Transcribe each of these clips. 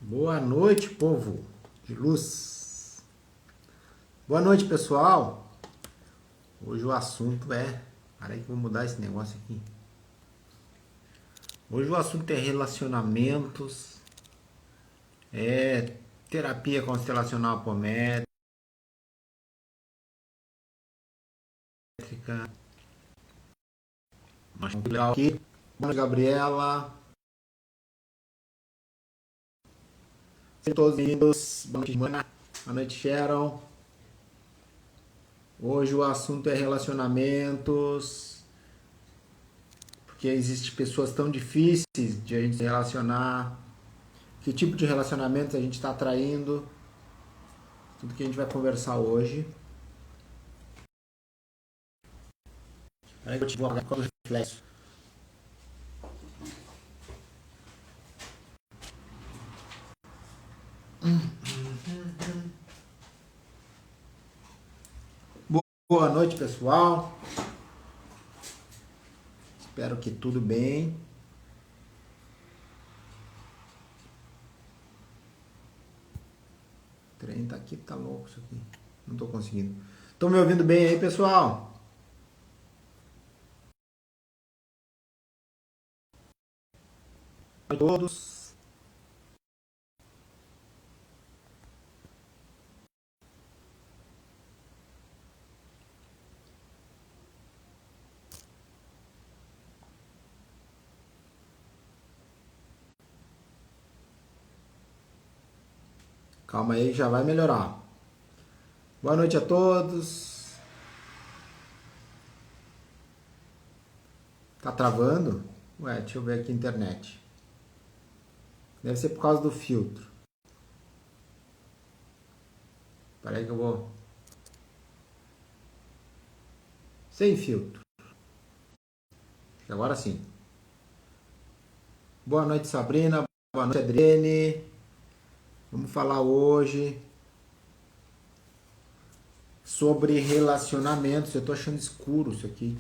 Boa noite, povo de luz. Boa noite, pessoal. Hoje o assunto é... Para aí que eu vou mudar esse negócio aqui. Hoje o assunto é relacionamentos, é terapia constelacional apométrica. Muito legal aqui. Boa noite, Gabriela. Sejam todos bem-vindos. Boa noite, Mana. Boa noite, Sharon. Hoje o assunto é relacionamentos, porque existem pessoas tão difíceis de a gente se relacionar. Que tipo de relacionamentos a gente está atraindo? Tudo que a gente vai conversar hoje. Aí eu te vou apagar o reflexo. Boa noite, pessoal. Espero que tudo bem. O trem tá aqui, tá louco isso aqui. Não tô conseguindo. Estão me ouvindo bem aí, pessoal? A todos. Calma aí, já vai melhorar. Boa noite a todos. Tá travando? Ué, deixa eu ver aqui a internet. Deve ser por causa do filtro. Espera aí que eu vou... Sem filtro. Agora sim. Boa noite, Sabrina. Boa noite, Adriane. Vamos falar hoje sobre relacionamentos. Eu tô achando escuro isso aqui.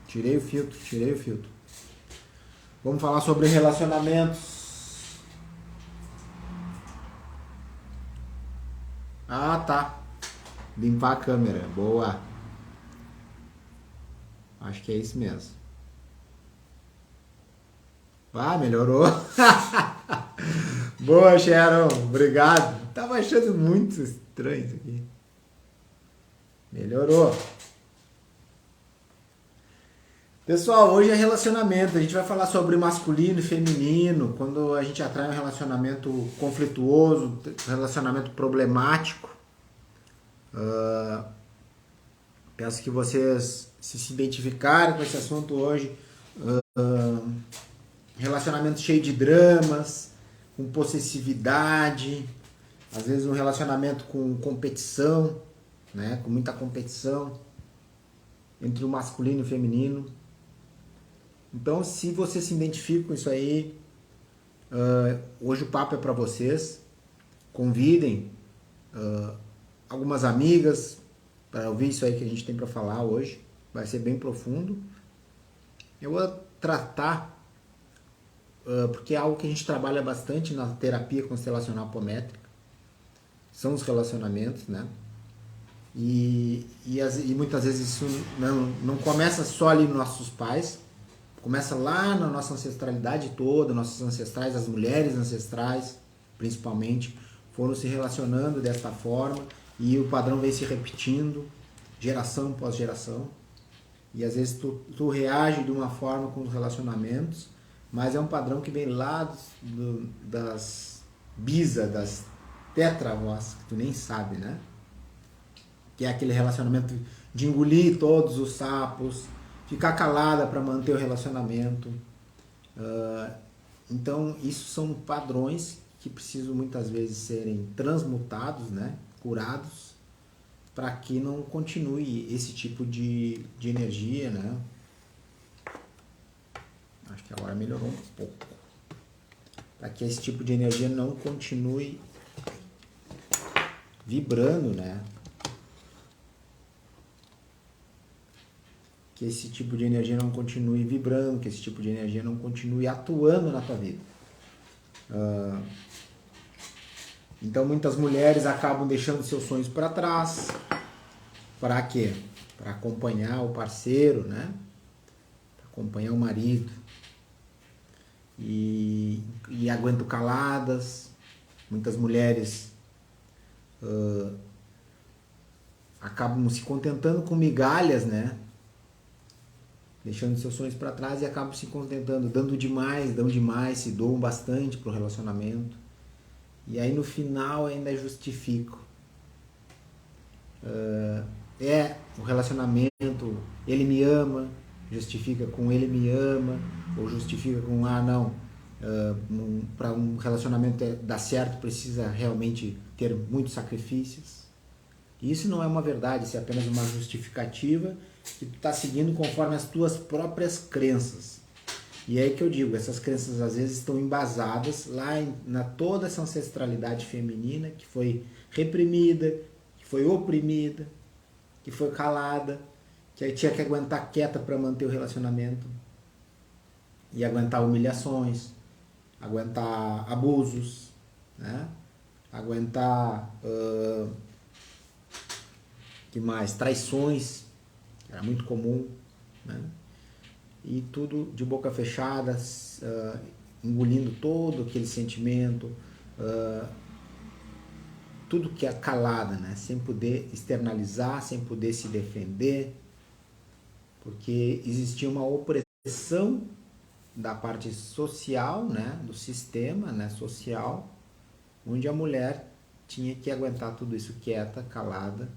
Tirei o filtro. Vamos falar sobre relacionamentos. Ah, tá. Limpar a câmera. Boa. Acho que é isso mesmo. Ah, melhorou. Boa, Sharon. Obrigado. Tava achando muito estranho isso aqui. Melhorou. Pessoal, hoje é relacionamento. A gente vai falar sobre masculino e feminino. Quando a gente atrai um relacionamento conflituoso, relacionamento problemático. Peço que vocês se identificarem com esse assunto hoje. Relacionamento cheio de dramas, com possessividade, às vezes um relacionamento com competição, né? Com muita competição entre o masculino e o feminino. Então, se você se identifica com isso aí, hoje o papo é para vocês. Convidem algumas amigas para ouvir isso aí que a gente tem para falar hoje. Vai ser bem profundo. Eu vou tratar, porque é algo que a gente trabalha bastante na terapia constelacional apométrica. São os relacionamentos, né? E muitas vezes isso não começa só ali nos nossos pais. Começa lá na nossa ancestralidade toda, nossos ancestrais, as mulheres ancestrais, principalmente, foram se relacionando desta forma e o padrão vem se repetindo, geração após geração. E às vezes tu reage de uma forma com os relacionamentos, mas é um padrão que vem lá das das tetravós, que tu nem sabe, né? Que é aquele relacionamento de engolir todos os sapos, ficar calada para manter o relacionamento. Então, isso são padrões que precisam muitas vezes serem transmutados, né? Curados, para que não continue esse tipo de energia, né? Acho que agora melhorou um pouco. Para que esse tipo de energia não continue vibrando, né? que esse tipo de energia não continue vibrando, que esse tipo de energia não continue atuando na tua vida. Então muitas mulheres acabam deixando seus sonhos para trás. Para quê? Para acompanhar o parceiro, né? Para acompanhar o marido. E aguentam caladas. Muitas mulheres acabam se contentando com migalhas, né? Deixando seus sonhos para trás e acabam se contentando, dão demais, se doam bastante pro relacionamento. E aí no final ainda justificam. O relacionamento, ele me ama, justifica com ele me ama, ou justifica com, para um relacionamento dar certo precisa realmente ter muitos sacrifícios. Isso não é uma verdade, isso é apenas uma justificativa que tu está seguindo conforme as tuas próprias crenças. E é aí que eu digo, essas crenças às vezes estão embasadas lá na toda essa ancestralidade feminina que foi reprimida, que foi oprimida, que foi calada, que aí tinha que aguentar quieta para manter o relacionamento, e aguentar humilhações, aguentar abusos, né? Aguentar que mais? Traições, que era muito comum, né? E tudo de boca fechada, engolindo todo aquele sentimento, tudo que é calada, né? Sem poder externalizar, sem poder se defender, porque existia uma opressão da parte social, né? Do sistema, né? Social, onde a mulher tinha que aguentar tudo isso quieta, calada,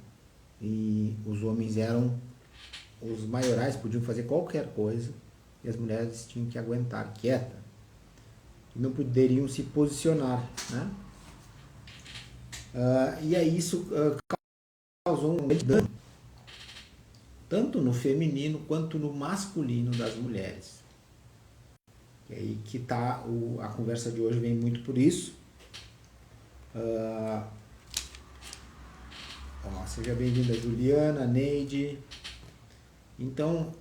e os homens eram os maiorais, podiam fazer qualquer coisa e as mulheres tinham que aguentar quieta e não poderiam se posicionar, né? E aí isso causou um dano tanto no feminino quanto no masculino das mulheres. E aí que tá a conversa de hoje, vem muito por isso. Seja bem-vinda, Juliana, Neide. Então,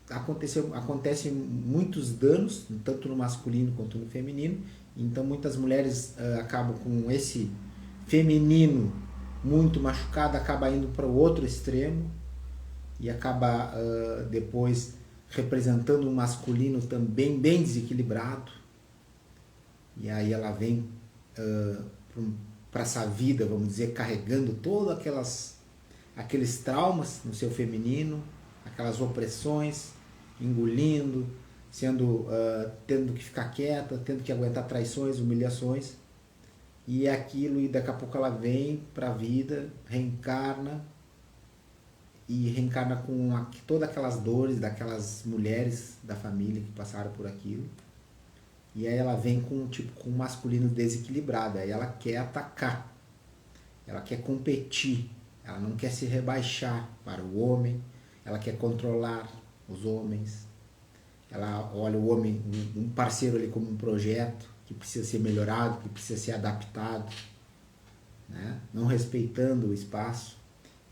acontecem muitos danos, tanto no masculino quanto no feminino. Então, muitas mulheres acabam com esse feminino muito machucado, acaba indo para o outro extremo e acaba depois representando um masculino também bem desequilibrado. E aí ela vem para essa vida, vamos dizer, carregando todos aqueles traumas no seu feminino, aquelas opressões, engolindo, tendo que ficar quieta, tendo que aguentar traições, humilhações, e daqui a pouco ela vem para a vida, reencarna com todas aquelas dores daquelas mulheres da família que passaram por aquilo. E aí ela vem com um masculino desequilibrado, aí ela quer atacar, ela quer competir, ela não quer se rebaixar para o homem, ela quer controlar os homens, ela olha o homem, um parceiro ali como um projeto que precisa ser melhorado, que precisa ser adaptado, né? Não respeitando o espaço.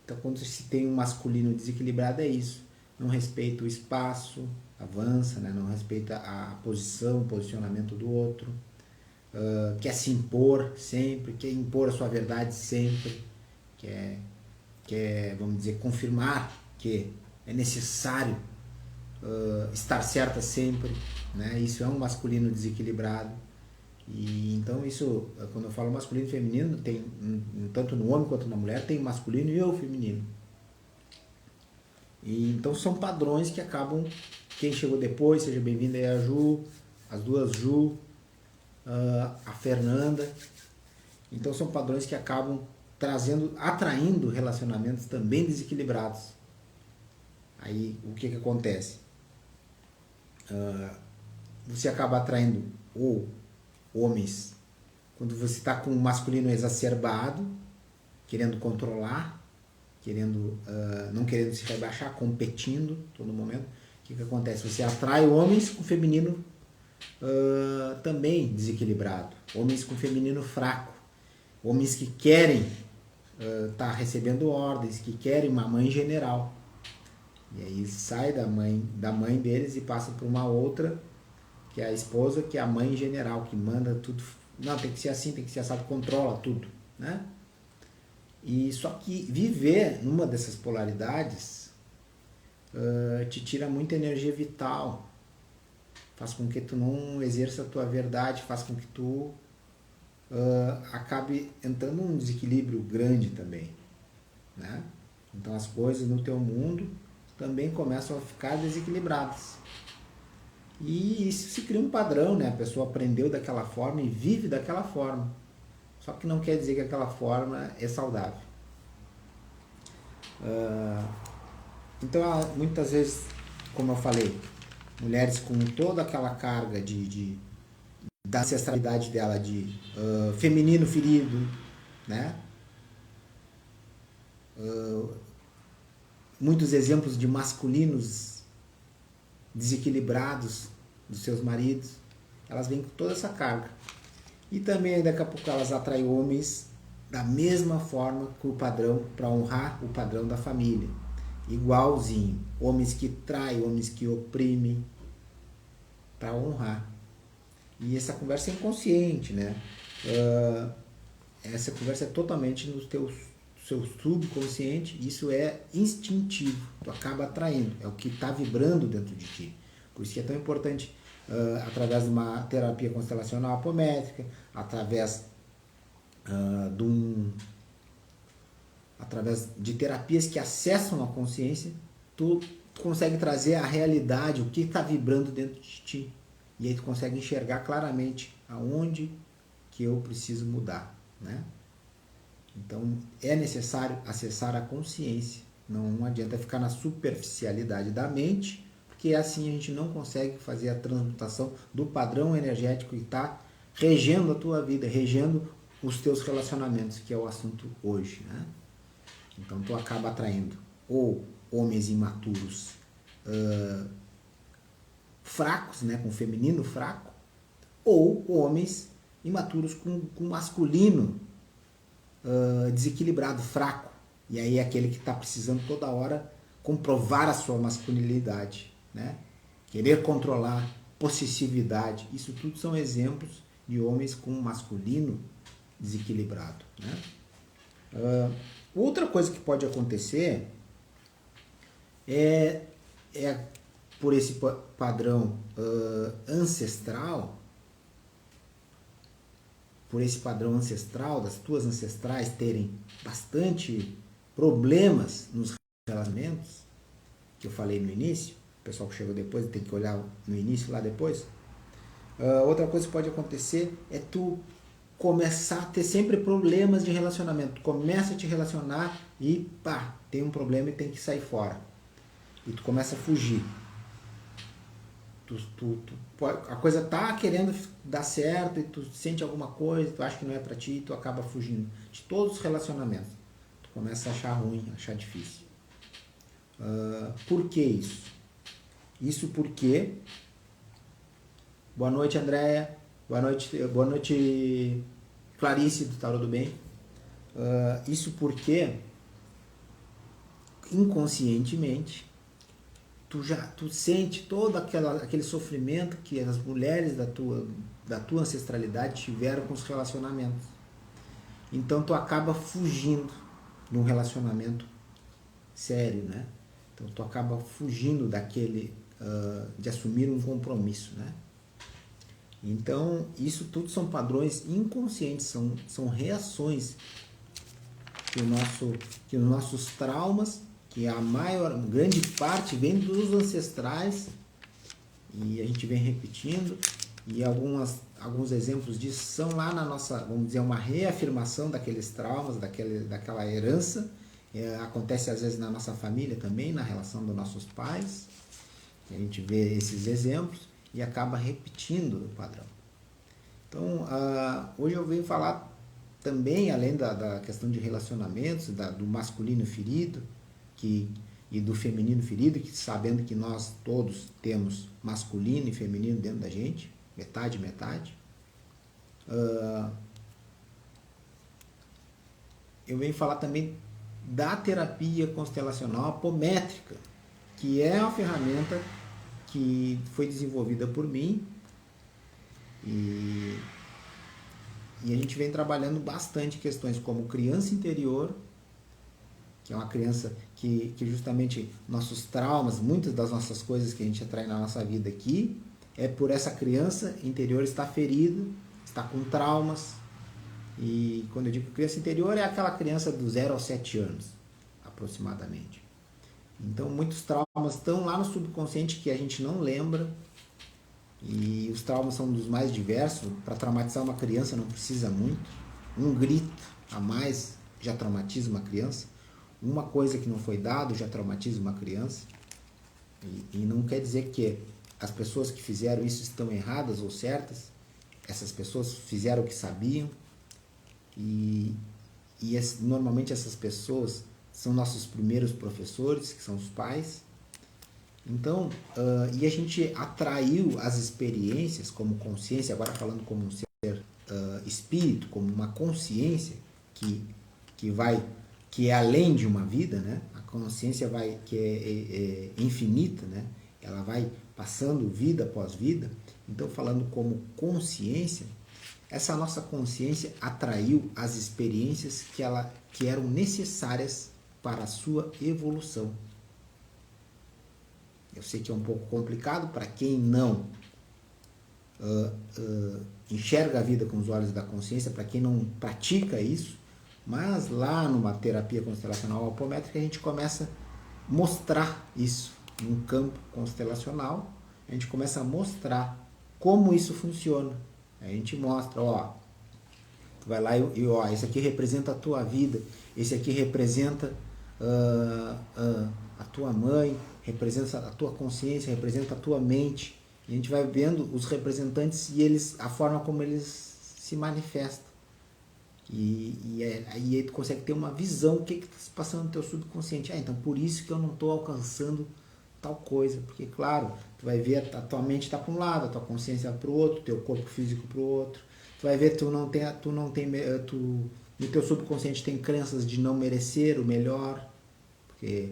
Então quando se tem um masculino desequilibrado é isso, não respeita o espaço, avança, né? Não respeita a posição, o posicionamento do outro, quer se impor sempre, quer impor a sua verdade sempre, quer, vamos dizer, confirmar que é necessário estar certa sempre, né? Isso é um masculino desequilibrado. E então isso, quando eu falo masculino e feminino, tem tanto no homem quanto na mulher, tem o masculino e o feminino. E então são padrões que acabam. Quem chegou depois, seja bem-vinda aí a Ju, as duas Ju, a Fernanda. Então são padrões que acabam atraindo relacionamentos também desequilibrados. Aí o que acontece? Você acaba atraindo ou homens quando você está com um masculino exacerbado, querendo controlar, não querendo se rebaixar, competindo todo momento. O que acontece? Você atrai homens com feminino também desequilibrado, homens com feminino fraco, homens que querem estar recebendo ordens, que querem uma mãe general. E aí sai da mãe deles e passa para uma outra, que é a esposa, que é a mãe general, que manda tudo. Não, tem que ser assim, tem que ser assado, controla tudo, né? E só que viver numa dessas polaridades te tira muita energia vital, faz com que tu não exerça a tua verdade, faz com que tu acabe entrando num desequilíbrio grande também, né? Então as coisas no teu mundo também começam a ficar desequilibradas. E isso se cria um padrão, né? A pessoa aprendeu daquela forma e vive daquela forma. Só que não quer dizer que aquela forma é saudável. Então, muitas vezes, como eu falei, mulheres com toda aquela carga da ancestralidade dela de feminino ferido, né? Muitos exemplos de masculinos desequilibrados dos seus maridos, elas vêm com toda essa carga. E também daqui a pouco elas atraem homens da mesma forma que o padrão, para honrar o padrão da família. Igualzinho. Homens que traem, homens que oprimem, para honrar. E essa conversa é inconsciente, né? Essa conversa é totalmente no seu subconsciente, isso é instintivo, tu acaba atraindo, é o que está vibrando dentro de ti. Por isso que é tão importante, através de uma terapia constelacional apométrica, através através de terapias que acessam a consciência, tu consegue trazer a realidade, o que está vibrando dentro de ti. E aí tu consegue enxergar claramente aonde que eu preciso mudar, né? Então é necessário acessar a consciência. Não adianta ficar na superficialidade da mente, porque assim a gente não consegue fazer a transmutação do padrão energético que está regendo a tua vida, regendo os teus relacionamentos, que é o assunto hoje, né? Então tu acaba atraindo ou homens imaturos fracos, né, com feminino fraco, ou homens imaturos com masculino desequilibrado, fraco. E aí é aquele que está precisando toda hora comprovar a sua masculinidade, né? Querer controlar, possessividade. Isso tudo são exemplos de homens com masculino desequilibrado, né? Outra coisa que pode acontecer é por esse padrão ancestral, por esse padrão ancestral, das tuas ancestrais terem bastante problemas nos relacionamentos, que eu falei no início, o pessoal que chegou depois tem que olhar no início lá depois. Outra coisa que pode acontecer é tu começar a ter sempre problemas de relacionamento. Tu começa a te relacionar e pá, tem um problema e tem que sair fora. E tu começa a fugir. A coisa tá querendo dar certo e tu sente alguma coisa, tu acha que não é pra ti e tu acaba fugindo de todos os relacionamentos. Tu começa a achar ruim, achar difícil. Por que isso? Isso porque... Boa noite, Andréia. Boa noite, Clarice, do Tarô do Bem. Isso porque, inconscientemente, tu sente todo aquele sofrimento que as mulheres da tua ancestralidade tiveram com os relacionamentos. Então tu acaba fugindo de um relacionamento sério, né? Então tu acaba fugindo de assumir um compromisso, né? Então isso tudo são padrões inconscientes, são reações que os nossos traumas, que a grande parte vem dos ancestrais, e a gente vem repetindo, e alguns exemplos disso são lá na nossa, vamos dizer, uma reafirmação daqueles traumas, daquela herança. Acontece às vezes na nossa família também, na relação dos nossos pais, a gente vê esses exemplos e acaba repetindo o padrão. Então, hoje eu venho falar também, além da questão de relacionamentos, do masculino ferido, e do feminino ferido, que sabendo que nós todos temos masculino e feminino dentro da gente, metade. Eu venho falar também da terapia constelacional apométrica, que é uma ferramenta que foi desenvolvida por mim e a gente vem trabalhando bastante questões como criança interior, que é uma criança que justamente nossos traumas, muitas das nossas coisas que a gente atrai na nossa vida aqui, é por essa criança interior estar ferida, está com traumas. E quando eu digo criança interior, é aquela criança do 0 aos 7 anos, aproximadamente. Então, muitos traumas estão lá no subconsciente que a gente não lembra. E os traumas são dos mais diversos. Para traumatizar uma criança não precisa muito. Um grito a mais já traumatiza uma criança. Uma coisa que não foi dado já traumatiza uma criança. E não quer dizer que as pessoas que fizeram isso estão erradas ou certas. Essas pessoas fizeram o que sabiam. Normalmente essas pessoas são nossos primeiros professores, que são os pais. Então, e a gente atraiu as experiências como consciência, agora falando como um ser espírito, como uma consciência que é além de uma vida, né? A consciência que é infinita, né? Ela vai passando vida após vida. Então, falando como consciência, essa nossa consciência atraiu as experiências que eram necessárias para a sua evolução. Eu sei que é um pouco complicado para quem não enxerga a vida com os olhos da consciência, para quem não pratica isso, mas lá numa terapia constelacional apométrica a gente começa a mostrar isso num campo constelacional, a gente começa a mostrar como isso funciona. A gente mostra, tu vai lá e esse aqui representa a tua vida, esse aqui representa a tua mãe, representa a tua consciência, representa a tua mente. E a gente vai vendo os representantes e a forma como eles se manifestam. E aí tu consegue ter uma visão do que está se passando no teu subconsciente. Então por isso que eu não estou alcançando tal coisa. Porque, claro, tu vai ver a tua mente está para um lado, a tua consciência para o outro, teu corpo físico para o outro. Tu vai ver no teu subconsciente tem crenças de não merecer o melhor, porque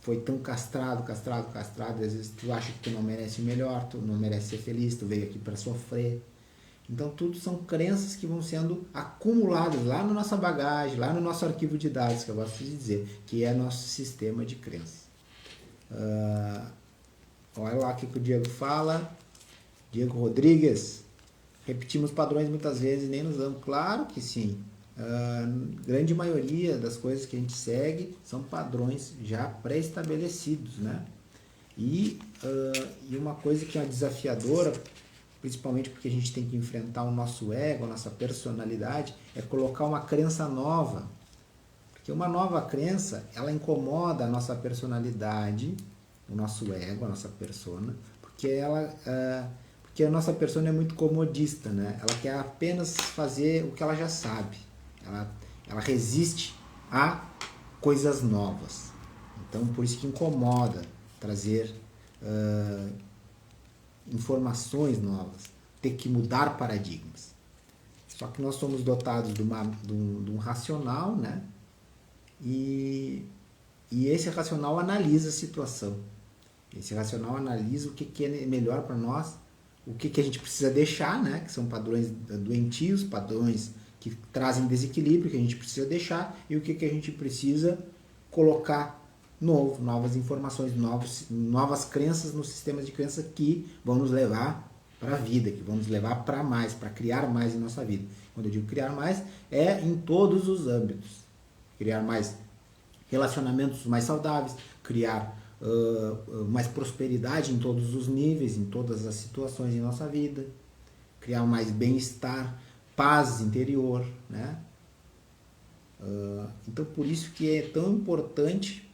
foi tão castrado, às vezes tu acha que tu não merece o melhor, tu não merece ser feliz, tu veio aqui para sofrer. Então tudo são crenças que vão sendo acumuladas lá na nossa bagagem, lá no nosso arquivo de dados, que eu gosto de dizer, que é nosso sistema de crenças. Olha lá o que o Diego fala. Diego Rodrigues. Repetimos padrões muitas vezes e nem nos damos. Claro que sim. Grande maioria das coisas que a gente segue são padrões já pré-estabelecidos, né? E uma coisa que é desafiadora, principalmente porque a gente tem que enfrentar o nosso ego, a nossa personalidade, é colocar uma crença nova. Porque uma nova crença, ela incomoda a nossa personalidade, o nosso ego, a nossa persona, porque a nossa persona é muito comodista, né? Ela quer apenas fazer o que ela já sabe. Ela resiste a coisas novas. Então, por isso que incomoda trazer informações novas, ter que mudar paradigmas. Só que nós somos dotados de um racional, né? E esse racional analisa a situação. Esse racional analisa o que é melhor para nós, o que a gente precisa deixar, né? Que são padrões doentios, padrões que trazem desequilíbrio, que a gente precisa deixar, e o que a gente precisa colocar novo, novas informações, novas crenças nos sistemas de crença que vão nos levar para a vida, que vão nos levar para mais, para criar mais em nossa vida. Quando eu digo criar mais, é em todos os âmbitos. Criar mais relacionamentos mais saudáveis, criar mais prosperidade em todos os níveis, em todas as situações em nossa vida, criar mais bem-estar, paz interior, né? Então, por isso que é tão importante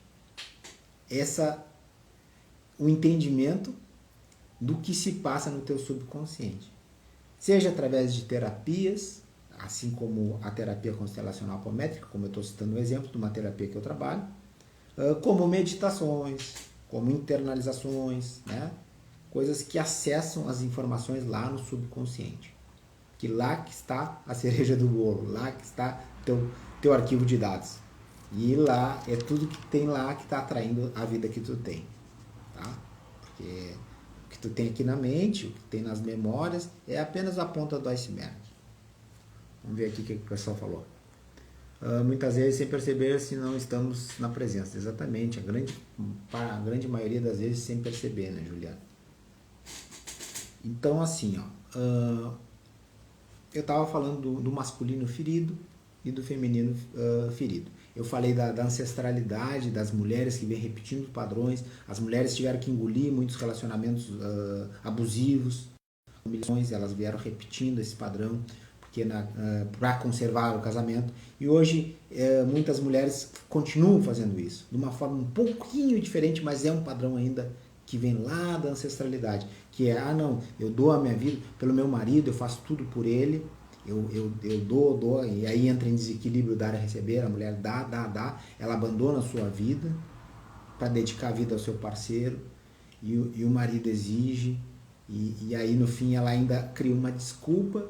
o entendimento do que se passa no teu subconsciente. Seja através de terapias, assim como a terapia constelacional apométrica, como eu estou citando um exemplo de uma terapia que eu trabalho, como meditações, como internalizações, né? Coisas que acessam as informações lá no subconsciente. Que lá que está a cereja do bolo, lá que está teu arquivo de dados. E lá é tudo que tem lá que está atraindo a vida que tu tem, tá? Porque o que tu tem aqui na mente, o que tem nas memórias, é apenas a ponta do iceberg. Vamos ver aqui o que o pessoal falou. Muitas vezes sem perceber se não estamos na presença. Exatamente, a grande maioria das vezes sem perceber, né, Juliana? Então, assim, ó, eu estava falando do masculino ferido e do feminino ferido. Eu falei da ancestralidade das mulheres que vem repetindo padrões. As mulheres tiveram que engolir muitos relacionamentos abusivos, humilhações, elas vieram repetindo esse padrão para conservar o casamento. E hoje muitas mulheres continuam fazendo isso de uma forma um pouquinho diferente, mas é um padrão ainda que vem lá da ancestralidade, que é, não, eu dou a minha vida pelo meu marido, eu faço tudo por ele, eu dou, e aí entra em desequilíbrio dar e receber, a mulher dá, ela abandona a sua vida para dedicar a vida ao seu parceiro, e o marido exige, e aí no fim ela ainda cria uma desculpa,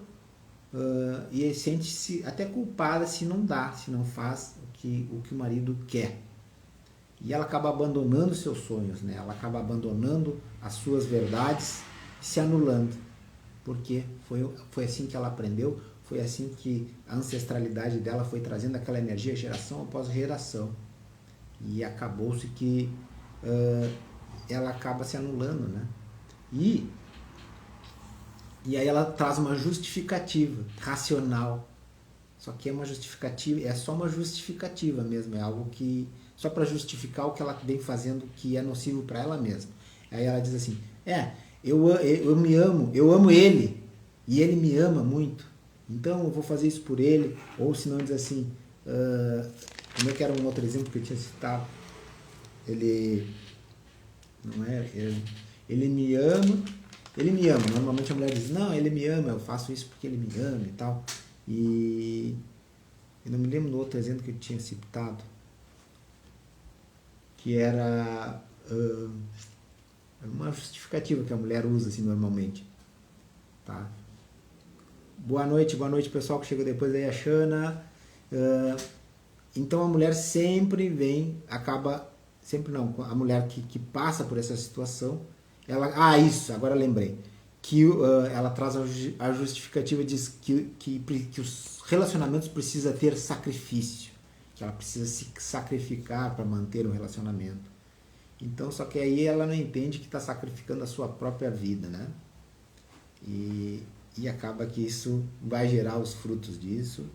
e sente-se até culpada se não dá, se não faz o que o marido quer. E ela acaba abandonando seus sonhos, né? Ela acaba abandonando as suas verdades, se anulando. Porque foi assim que ela aprendeu, foi assim que a ancestralidade dela foi trazendo aquela energia geração após geração. E acabou-se que ela acaba se anulando, né? E aí ela traz uma justificativa racional. Só que é uma justificativa, é só uma justificativa mesmo, é algo que só para justificar o que ela vem fazendo que é nocivo para ela mesma. Aí ela diz assim: eu me amo, eu amo ele e ele me ama muito, então eu vou fazer isso por ele. Ou se não diz assim, como é que era um outro exemplo que eu tinha citado? Ele me ama. Normalmente a mulher diz: não, ele me ama, eu faço isso porque ele me ama e tal. E eu não me lembro do outro exemplo que eu tinha citado, que era uma justificativa que a mulher usa assim normalmente, tá? Boa noite pessoal que chegou depois aí, a Xana. Então a mulher sempre a mulher que passa por essa situação, isso, agora lembrei, que ela traz a justificativa, diz que os relacionamentos precisam ter sacrifício, que ela precisa se sacrificar para manter o relacionamento. Então, só que aí ela não entende que está sacrificando a sua própria vida, né? E acaba que isso vai gerar os frutos disso.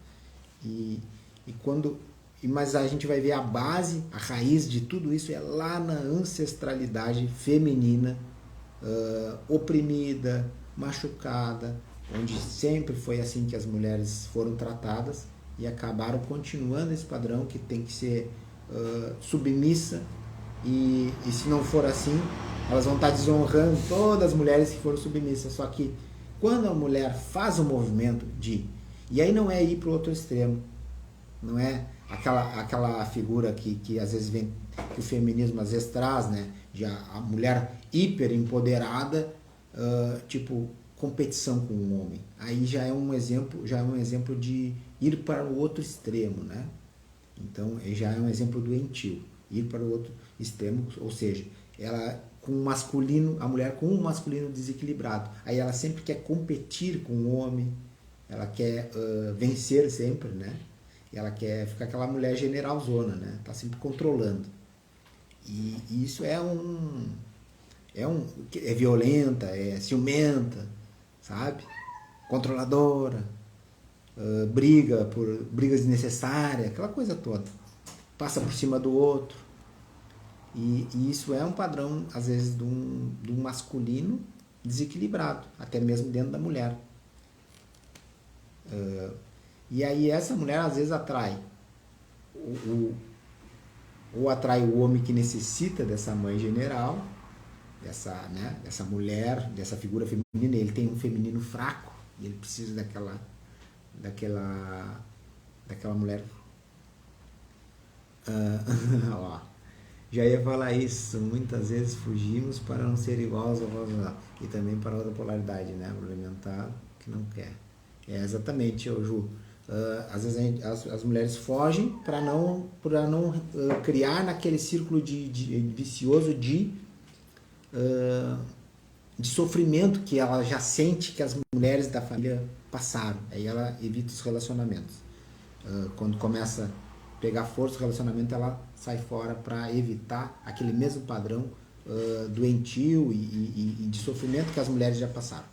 Mas a gente vai ver a base, a raiz de tudo isso é lá na ancestralidade feminina, oprimida, machucada, onde sempre foi assim que as mulheres foram tratadas e acabaram continuando esse padrão que tem que ser submissa, e se não for assim, elas vão estar desonrando todas as mulheres que foram submissas. Só que quando a mulher faz o movimento e aí não é ir para o outro extremo, não é aquela figura que às vezes vem, que o feminismo às vezes traz, né, de a mulher hiper empoderada, tipo competição com o homem. Aí já é um exemplo de ir para o outro extremo, né? Então já é um exemplo doentio, ir para o outro extremo, ou seja, ela com o masculino, a mulher com um masculino desequilibrado. Aí ela sempre quer competir com o homem, ela quer vencer sempre, né? Ela quer ficar aquela mulher generalzona, né? Tá sempre controlando. E isso é violenta, é ciumenta, sabe? Controladora, brigas desnecessárias, aquela coisa toda. Passa por cima do outro. E isso é um padrão, às vezes, de um masculino desequilibrado, até mesmo dentro da mulher. E aí essa mulher, às vezes, atrai atrai o homem que necessita dessa mãe general, dessa mulher, dessa figura feminina. Ele tem um feminino fraco, e ele precisa daquela mulher. Ó, já ia falar isso, muitas vezes fugimos para não ser igual aos avós, e também para outra polaridade, né? Alimentar que não quer. Exatamente, Ju. Às vezes as mulheres fogem para não criar naquele círculo de vicioso de sofrimento que ela já sente que as mulheres da família passaram. Aí ela evita os relacionamentos. Quando começa a pegar força o relacionamento, ela sai fora para evitar aquele mesmo padrão doentio e de sofrimento que as mulheres já passaram.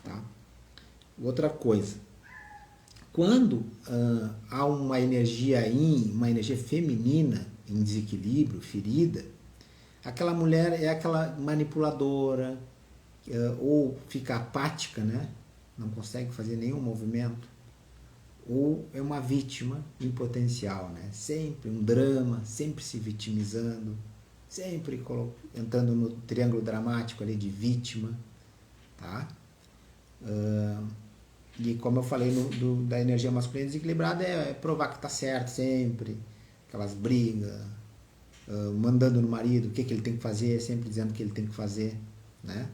Tá? Outra coisa, quando há uma energia uma energia feminina em desequilíbrio, ferida, aquela mulher é aquela manipuladora, ou fica apática, né? Não consegue fazer nenhum movimento, ou é uma vítima em potencial, né? Sempre um drama, sempre se vitimizando, sempre entrando no triângulo dramático ali de vítima, tá? E como eu falei da energia masculina desequilibrada, é provar que tá certo sempre, aquelas brigas, mandando no marido o que ele tem que fazer, sempre dizendo o que ele tem que fazer, né?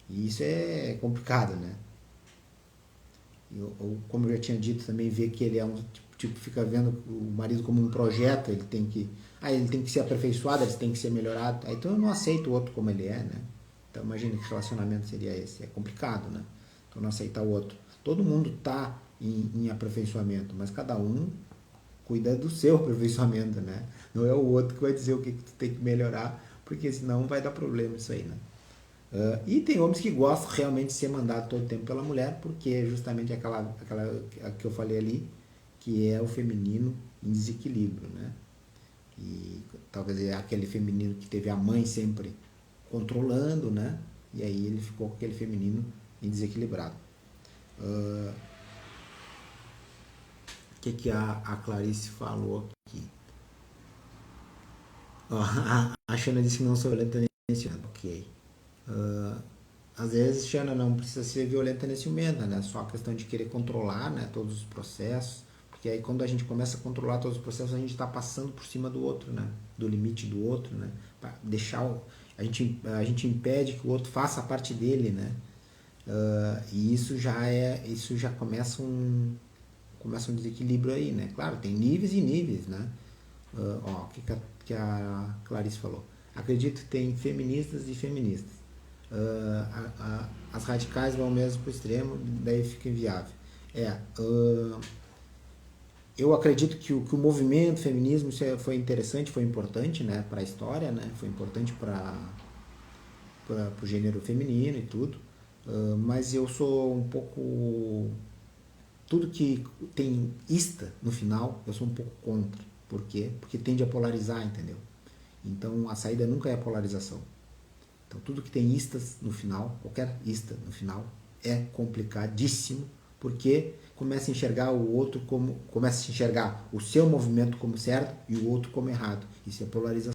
E isso é complicado, né? Ou como eu já tinha dito também, ver que ele é um tipo fica vendo o marido como um projeto, ele tem que ser aperfeiçoado, ele tem que ser melhorado. Aí, então eu não aceito o outro como ele é, né? Então imagina que relacionamento seria esse, é complicado, né? Então não aceitar o outro. Todo mundo está em aperfeiçoamento, mas cada um cuida do seu aperfeiçoamento, né? Não é o outro que vai dizer o que tu tem que melhorar, porque senão vai dar problema isso aí, né? E tem homens que gostam realmente de ser mandado todo o tempo pela mulher, porque é justamente aquela que eu falei ali, que é o feminino em desequilíbrio, né? E talvez é aquele feminino que teve a mãe sempre controlando, né? E aí ele ficou com aquele feminino em desequilibrado. O que a Clarice falou aqui? A Xana disse que não sou violenta nesse ano. Ok. Às vezes, Xana, não precisa ser violenta nesse momento, né? Só a questão de querer controlar, né, todos os processos. Porque aí quando a gente começa a controlar todos os processos, a gente está passando por cima do outro, né? Do limite do outro, né? Pra deixar a gente impede que o outro faça a parte dele, né? E isso já começa um desequilíbrio aí, né? Claro, tem níveis e níveis, né? O que a Clarice falou. Acredito que tem feministas e feministas. As radicais vão mesmo para o extremo, daí fica inviável. Eu acredito que o movimento feminismo foi interessante, foi importante, né, para a história, né? Foi importante para o gênero feminino e tudo. Mas eu sou um pouco... Tudo que tem ista no final, eu sou um pouco contra. Por quê? Porque tende a polarizar, entendeu? Então a saída nunca é a polarização. Então tudo que tem istas no final, qualquer ista no final, é complicadíssimo, porque começa a enxergar o outro como... Começa a enxergar o seu movimento como certo e o outro como errado. Isso é polarização.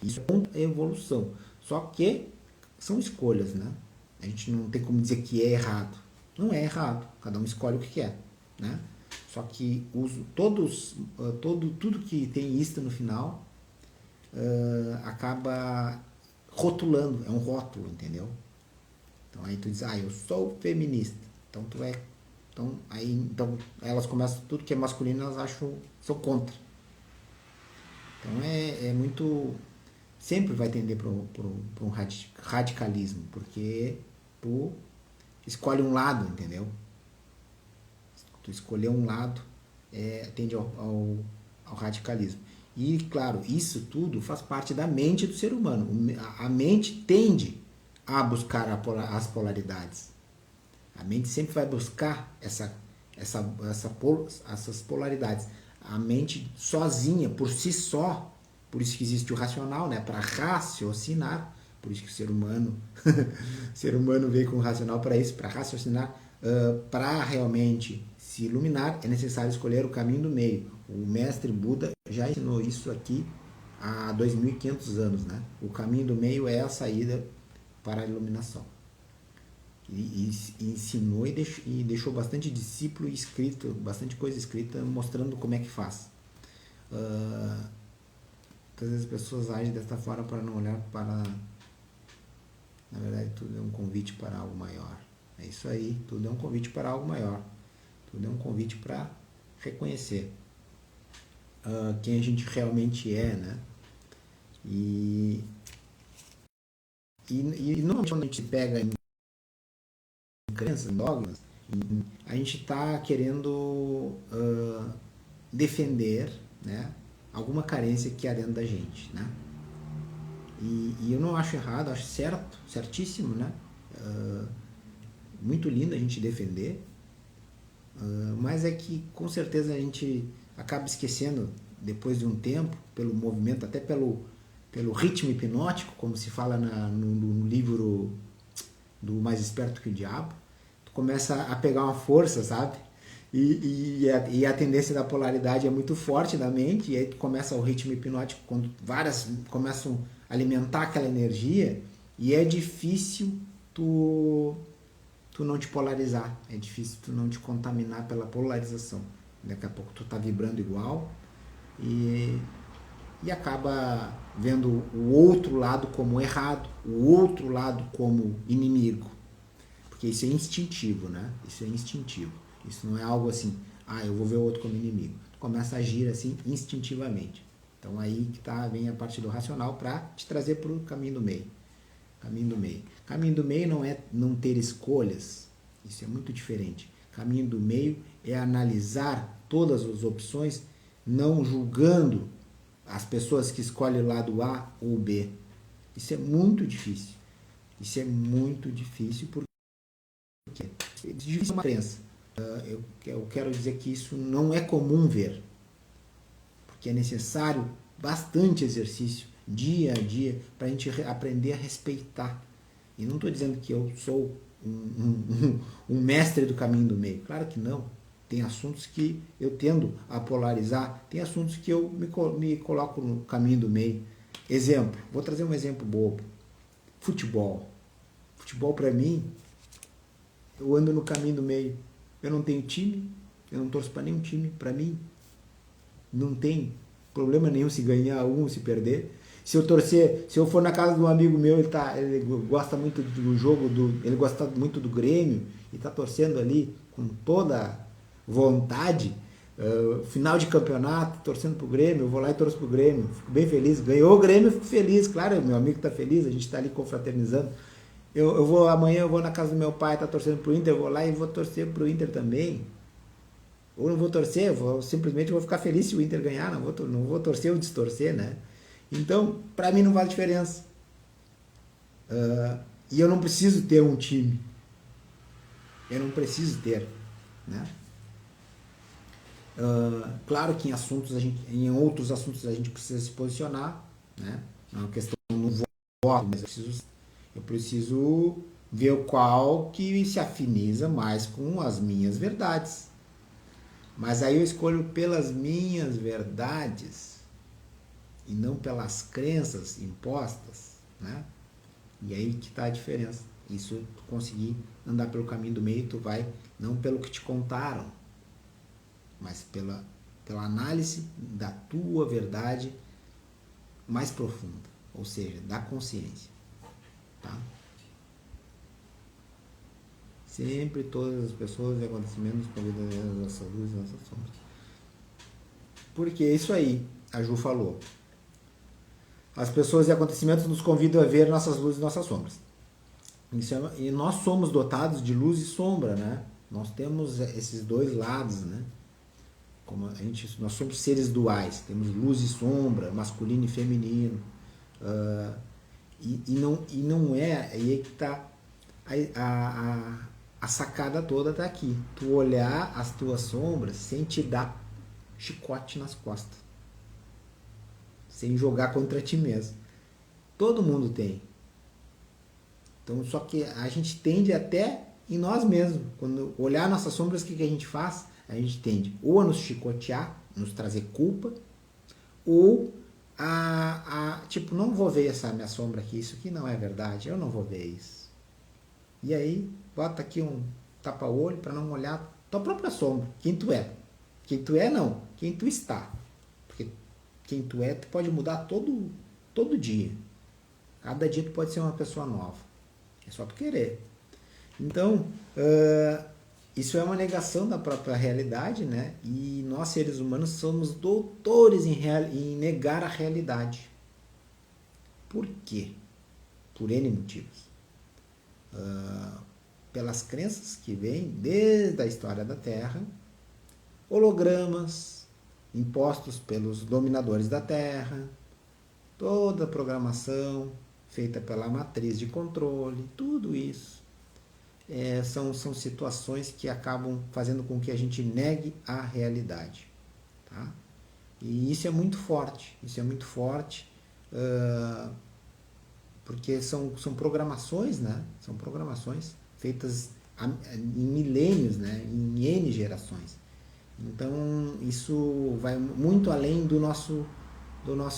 Isso é evolução. Só que são escolhas, né? A gente não tem como dizer que é errado. Não é errado. Cada um escolhe o que quer, né? Só que tudo que tem ista no final acaba rotulando. É um rótulo, entendeu? Então aí tu diz, eu sou feminista. Então tu é... Então elas começam... Tudo que é masculino elas acham... São contra. Então é muito... Sempre vai tender para um radicalismo, porque tu escolhe um lado, entendeu? Tu escolher um lado tende ao radicalismo. E, claro, isso tudo faz parte da mente do ser humano. A mente tende a buscar as polaridades. A mente sempre vai buscar essas polaridades. A mente sozinha, por si só, por isso que existe o racional, né? Para raciocinar. Por isso que o ser humano veio com o racional para isso, para raciocinar. Para realmente se iluminar, é necessário escolher o caminho do meio. O mestre Buda já ensinou isso aqui há 2.500 anos, né? O caminho do meio é a saída para a iluminação. E ensinou e deixou bastante discípulo escrito, bastante coisa escrita mostrando como é que faz. Às vezes as pessoas agem desta forma para não olhar para... Na verdade, tudo é um convite para algo maior. É isso aí, tudo é um convite para algo maior. Tudo é um convite para reconhecer quem a gente realmente é, né? E normalmente quando a gente pega em crenças, em dogmas, a gente está querendo defender, né, alguma carência que há dentro da gente, né? E eu não acho errado, acho certo, certíssimo, né? Muito lindo a gente defender, mas é que com certeza a gente acaba esquecendo depois de um tempo, pelo movimento, até pelo ritmo hipnótico, como se fala no livro do Mais Esperto que o Diabo. Tu começa a pegar uma força, sabe? E a tendência da polaridade é muito forte da mente, e aí tu começa o ritmo hipnótico, quando várias começam a alimentar aquela energia, e é difícil tu não te polarizar, é difícil tu não te contaminar pela polarização. Daqui a pouco tu tá vibrando igual e acaba vendo o outro lado como errado, o outro lado como inimigo. Porque isso é instintivo, né? Isso é instintivo. Isso não é algo assim, eu vou ver o outro como inimigo. Tu começa a agir assim instintivamente. Então aí que vem a parte do racional para te trazer para o caminho do meio. Caminho do meio. Caminho do meio não é não ter escolhas. Isso é muito diferente. Caminho do meio é analisar todas as opções, não julgando as pessoas que escolhem o lado A ou B. Isso é muito difícil. Isso é muito difícil porque é difícil uma crença. Eu quero dizer que isso não é comum ver. Porque é necessário bastante exercício, dia a dia, para a gente aprender a respeitar. E não estou dizendo que eu sou um mestre do caminho do meio. Claro que não. Tem assuntos que eu tendo a polarizar, tem assuntos que eu me coloco no caminho do meio. Exemplo, vou trazer um exemplo bobo. Futebol. Futebol para mim, eu ando no caminho do meio. Eu não tenho time, eu não torço para nenhum time. Para mim, não tem problema nenhum se ganhar um, se perder. Se eu for na casa de um amigo meu, ele gosta muito do jogo, ele gosta muito do Grêmio e está torcendo ali com toda vontade, final de campeonato, torcendo pro Grêmio, eu vou lá e torço pro Grêmio, fico bem feliz, ganhou o Grêmio, eu fico feliz, claro, meu amigo está feliz, a gente está ali confraternizando. Amanhã eu vou na casa do meu pai, tá torcendo pro Inter, eu vou lá e vou torcer pro Inter também. Ou não vou torcer, simplesmente vou ficar feliz se o Inter ganhar, não vou torcer ou distorcer, né? Então, para mim não faz diferença. E eu não preciso ter um time. Eu não preciso ter, né? Claro que em outros assuntos a gente precisa se posicionar, né? Não é uma questão do voto, mas eu preciso ver qual que se afiniza mais com as minhas verdades. Mas aí eu escolho pelas minhas verdades e não pelas crenças impostas, né? E aí que está a diferença. Isso tu conseguir andar pelo caminho do meio, tu vai não pelo que te contaram, mas pela análise da tua verdade mais profunda, ou seja, da consciência, tá? Sempre todas as pessoas e acontecimentos convidam a nossa luz e nossas sombras. Porque é isso aí, a Ju falou. As pessoas e acontecimentos nos convidam a ver nossas luzes e nossas sombras. E nós somos dotados de luz e sombra, né? Nós temos esses dois lados, né? Nós somos seres duais, temos luz e sombra, masculino e feminino. E não é, aí é que está a sacada toda está aqui. Tu olhar as tuas sombras sem te dar chicote nas costas. Sem jogar contra ti mesmo. Todo mundo tem. Então, só que a gente tende até em nós mesmos. Quando olhar nossas sombras, o que a gente faz? A gente tende ou a nos chicotear, nos trazer culpa, ou tipo, não vou ver essa minha sombra aqui, isso aqui não é verdade, eu não vou ver isso. E aí, bota aqui um tapa-olho para não olhar tua própria sombra, quem tu é. Quem tu é não, quem tu está. Porque quem tu é, tu pode mudar todo dia. Cada dia tu pode ser uma pessoa nova. É só tu querer. Então, isso é uma negação da própria realidade, né? E nós, seres humanos, somos doutores em negar a realidade. Por quê? Por N motivos. Pelas crenças que vêm desde a história da Terra, hologramas impostos pelos dominadores da Terra, toda a programação feita pela matriz de controle, tudo isso são situações que acabam fazendo com que a gente negue a realidade. Tá? E isso é muito forte, porque são programações, né? São programações feitas em milênios, né? Em N gerações. Então, isso vai muito além do nosso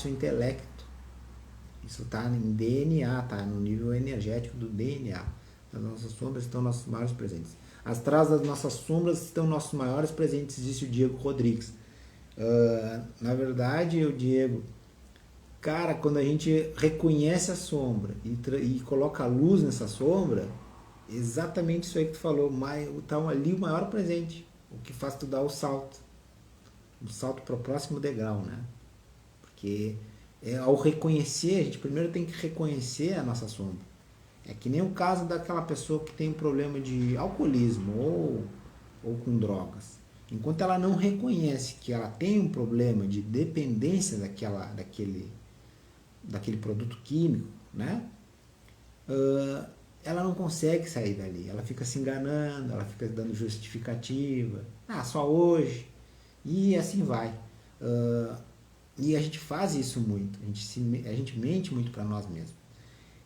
intelecto. Isso está em DNA, está no nível energético do DNA. Nas nossas sombras estão nossos maiores presentes. Atrás das nossas sombras estão nossos maiores presentes, disse o Diego Rodrigues. Na verdade, o Diego, cara, quando a gente reconhece a sombra e coloca a luz nessa sombra, exatamente isso aí que tu falou, está ali o maior presente. O que faz tu dar o salto para o próximo degrau, né? Porque ao reconhecer, a gente primeiro tem que reconhecer a nossa sombra. É que nem o caso daquela pessoa que tem um problema de alcoolismo ou com drogas. Enquanto ela não reconhece que ela tem um problema de dependência daquele produto químico, né? Ela não consegue sair dali, ela fica se enganando, ela fica dando justificativa, só hoje, e assim vai. E a gente faz isso muito, a gente mente muito para nós mesmos.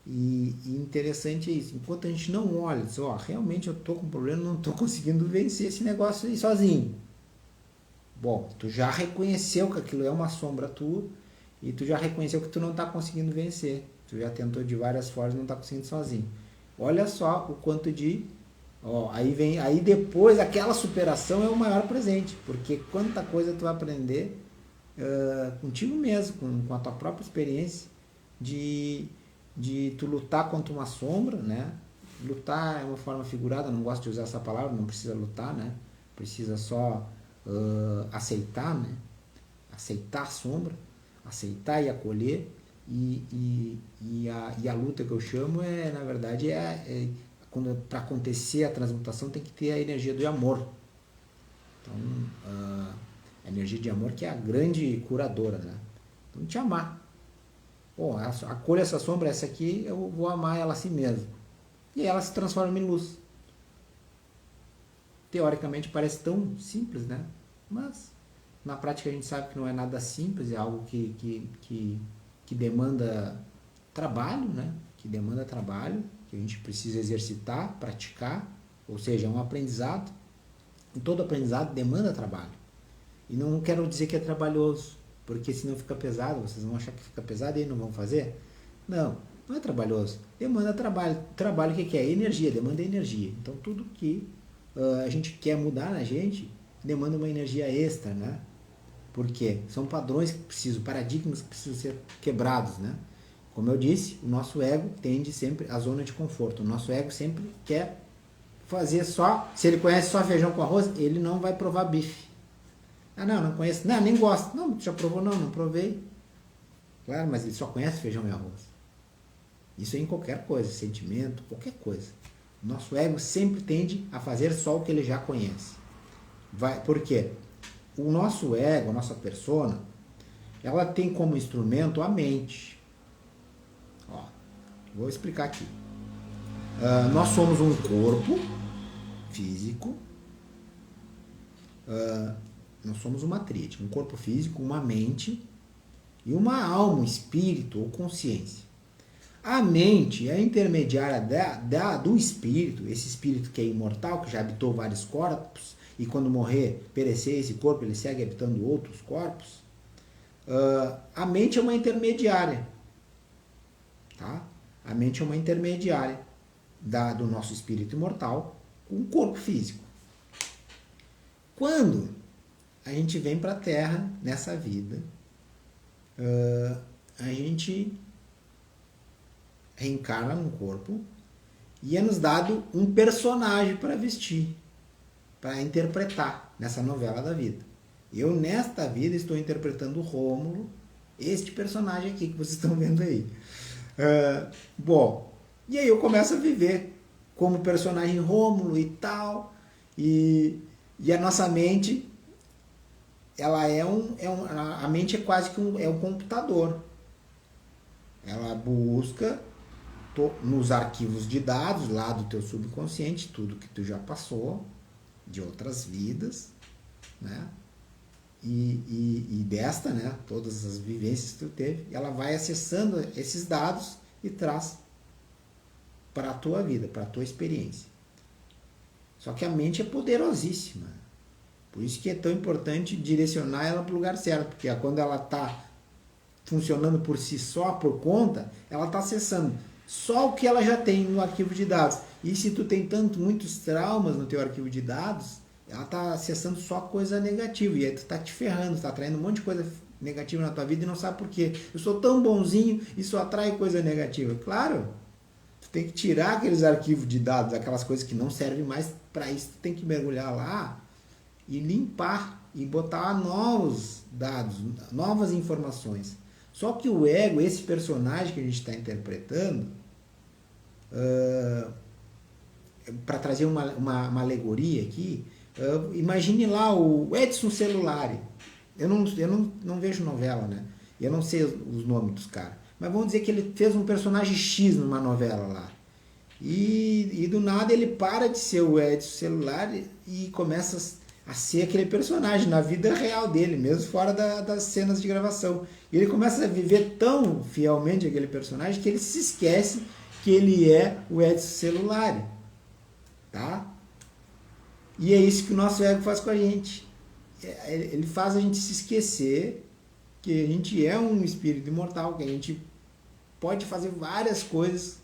E interessante é isso, enquanto a gente não olha, diz, realmente eu estou com um problema, não estou conseguindo vencer esse negócio aí sozinho. Bom, tu já reconheceu que aquilo é uma sombra tua, e tu já reconheceu que tu não está conseguindo vencer, tu já tentou de várias formas e não está conseguindo sozinho. Olha só o quanto de... aí depois aquela superação é o maior presente, porque quanta coisa tu vai aprender contigo mesmo, com a tua própria experiência de tu lutar contra uma sombra, né? Lutar é uma forma figurada, não gosto de usar essa palavra, não precisa lutar, né? Precisa só aceitar, né? Aceitar a sombra, aceitar e acolher. E a luta que eu chamo na verdade, quando para acontecer a transmutação tem que ter a energia do amor. Então, a energia de amor que é a grande curadora, né? Então, te amar. Bom, acolha essa sombra, essa aqui, eu vou amar ela assim mesmo. E aí ela se transforma em luz. Teoricamente parece tão simples, né? Mas na prática a gente sabe que não é nada simples, é algo que demanda trabalho, né? Que demanda trabalho, que a gente precisa exercitar, praticar, ou seja, é um aprendizado. E todo aprendizado demanda trabalho. E não quero dizer que é trabalhoso, porque senão fica pesado, vocês vão achar que fica pesado e não vão fazer. Não é trabalhoso, demanda trabalho. Trabalho o que é? Energia, demanda energia. Então tudo que a gente quer mudar na gente demanda uma energia extra, né? Porque são padrões que precisam, paradigmas que precisam ser quebrados, né? Como eu disse, o nosso ego tende sempre à zona de conforto. O nosso ego sempre quer fazer só, se ele conhece só feijão com arroz, ele não vai provar bife. Não conheço, nem gosto. Não, já provou? Não provei. Claro, mas ele só conhece feijão e arroz. Isso é em qualquer coisa, sentimento, qualquer coisa. O nosso ego sempre tende a fazer só o que ele já conhece. Por quê? O nosso ego, a nossa persona, ela tem como instrumento a mente. Vou explicar aqui. Nós somos um corpo físico, nós somos uma tríade, um corpo físico, uma mente e uma alma, um espírito ou consciência. A mente é a intermediária do espírito, esse espírito que é imortal, que já habitou vários corpos, e quando morrer, perecer esse corpo, ele segue habitando outros corpos. A mente é uma intermediária. Tá? A mente é uma intermediária do nosso espírito imortal com o corpo físico. Quando a gente vem para a Terra, nessa vida, a gente reencarna num corpo e é nos dado um personagem para vestir. para interpretar nessa novela da vida. Eu, nesta vida, estou interpretando o Rômulo, este personagem aqui que vocês estão vendo aí. Bom, e aí eu começo a viver como personagem Rômulo e tal, e a nossa mente, ela a mente é quase que um computador. Ela busca nos arquivos de dados lá do teu subconsciente tudo que tu já passou de outras vidas, né? E desta, né? Todas as vivências que tu teve, ela vai acessando esses dados e traz para a tua vida, para a tua experiência. Só que a mente é poderosíssima. Por isso que é tão importante direcionar ela para o lugar certo, porque quando ela está funcionando por si só, por conta, ela está acessando só o que ela já tem no arquivo de dados. E se tu tem muitos traumas no teu arquivo de dados, ela está acessando só coisa negativa. E aí tu está te ferrando, está atraindo um monte de coisa negativa na tua vida e não sabe por quê. Eu sou tão bonzinho e só atrai coisa negativa. Claro, tu tem que tirar aqueles arquivos de dados, aquelas coisas que não servem mais para isso. Tu tem que mergulhar lá e limpar e botar novos dados, novas informações. Só que o ego, esse personagem que a gente está interpretando, para trazer uma alegoria aqui, imagine lá o Edson Celulari. Eu não vejo novela, né? Eu não sei os nomes dos caras. Mas vamos dizer que ele fez um personagem X numa novela lá. E do nada ele para de ser o Edson Celulari e começa a ser aquele personagem na vida real dele, mesmo fora das cenas de gravação. E ele começa a viver tão fielmente aquele personagem que ele se esquece que ele é o Edson Celulari. Tá? E é isso que o nosso ego faz com a gente. Ele faz a gente se esquecer que a gente é um espírito imortal, que a gente pode fazer várias coisas,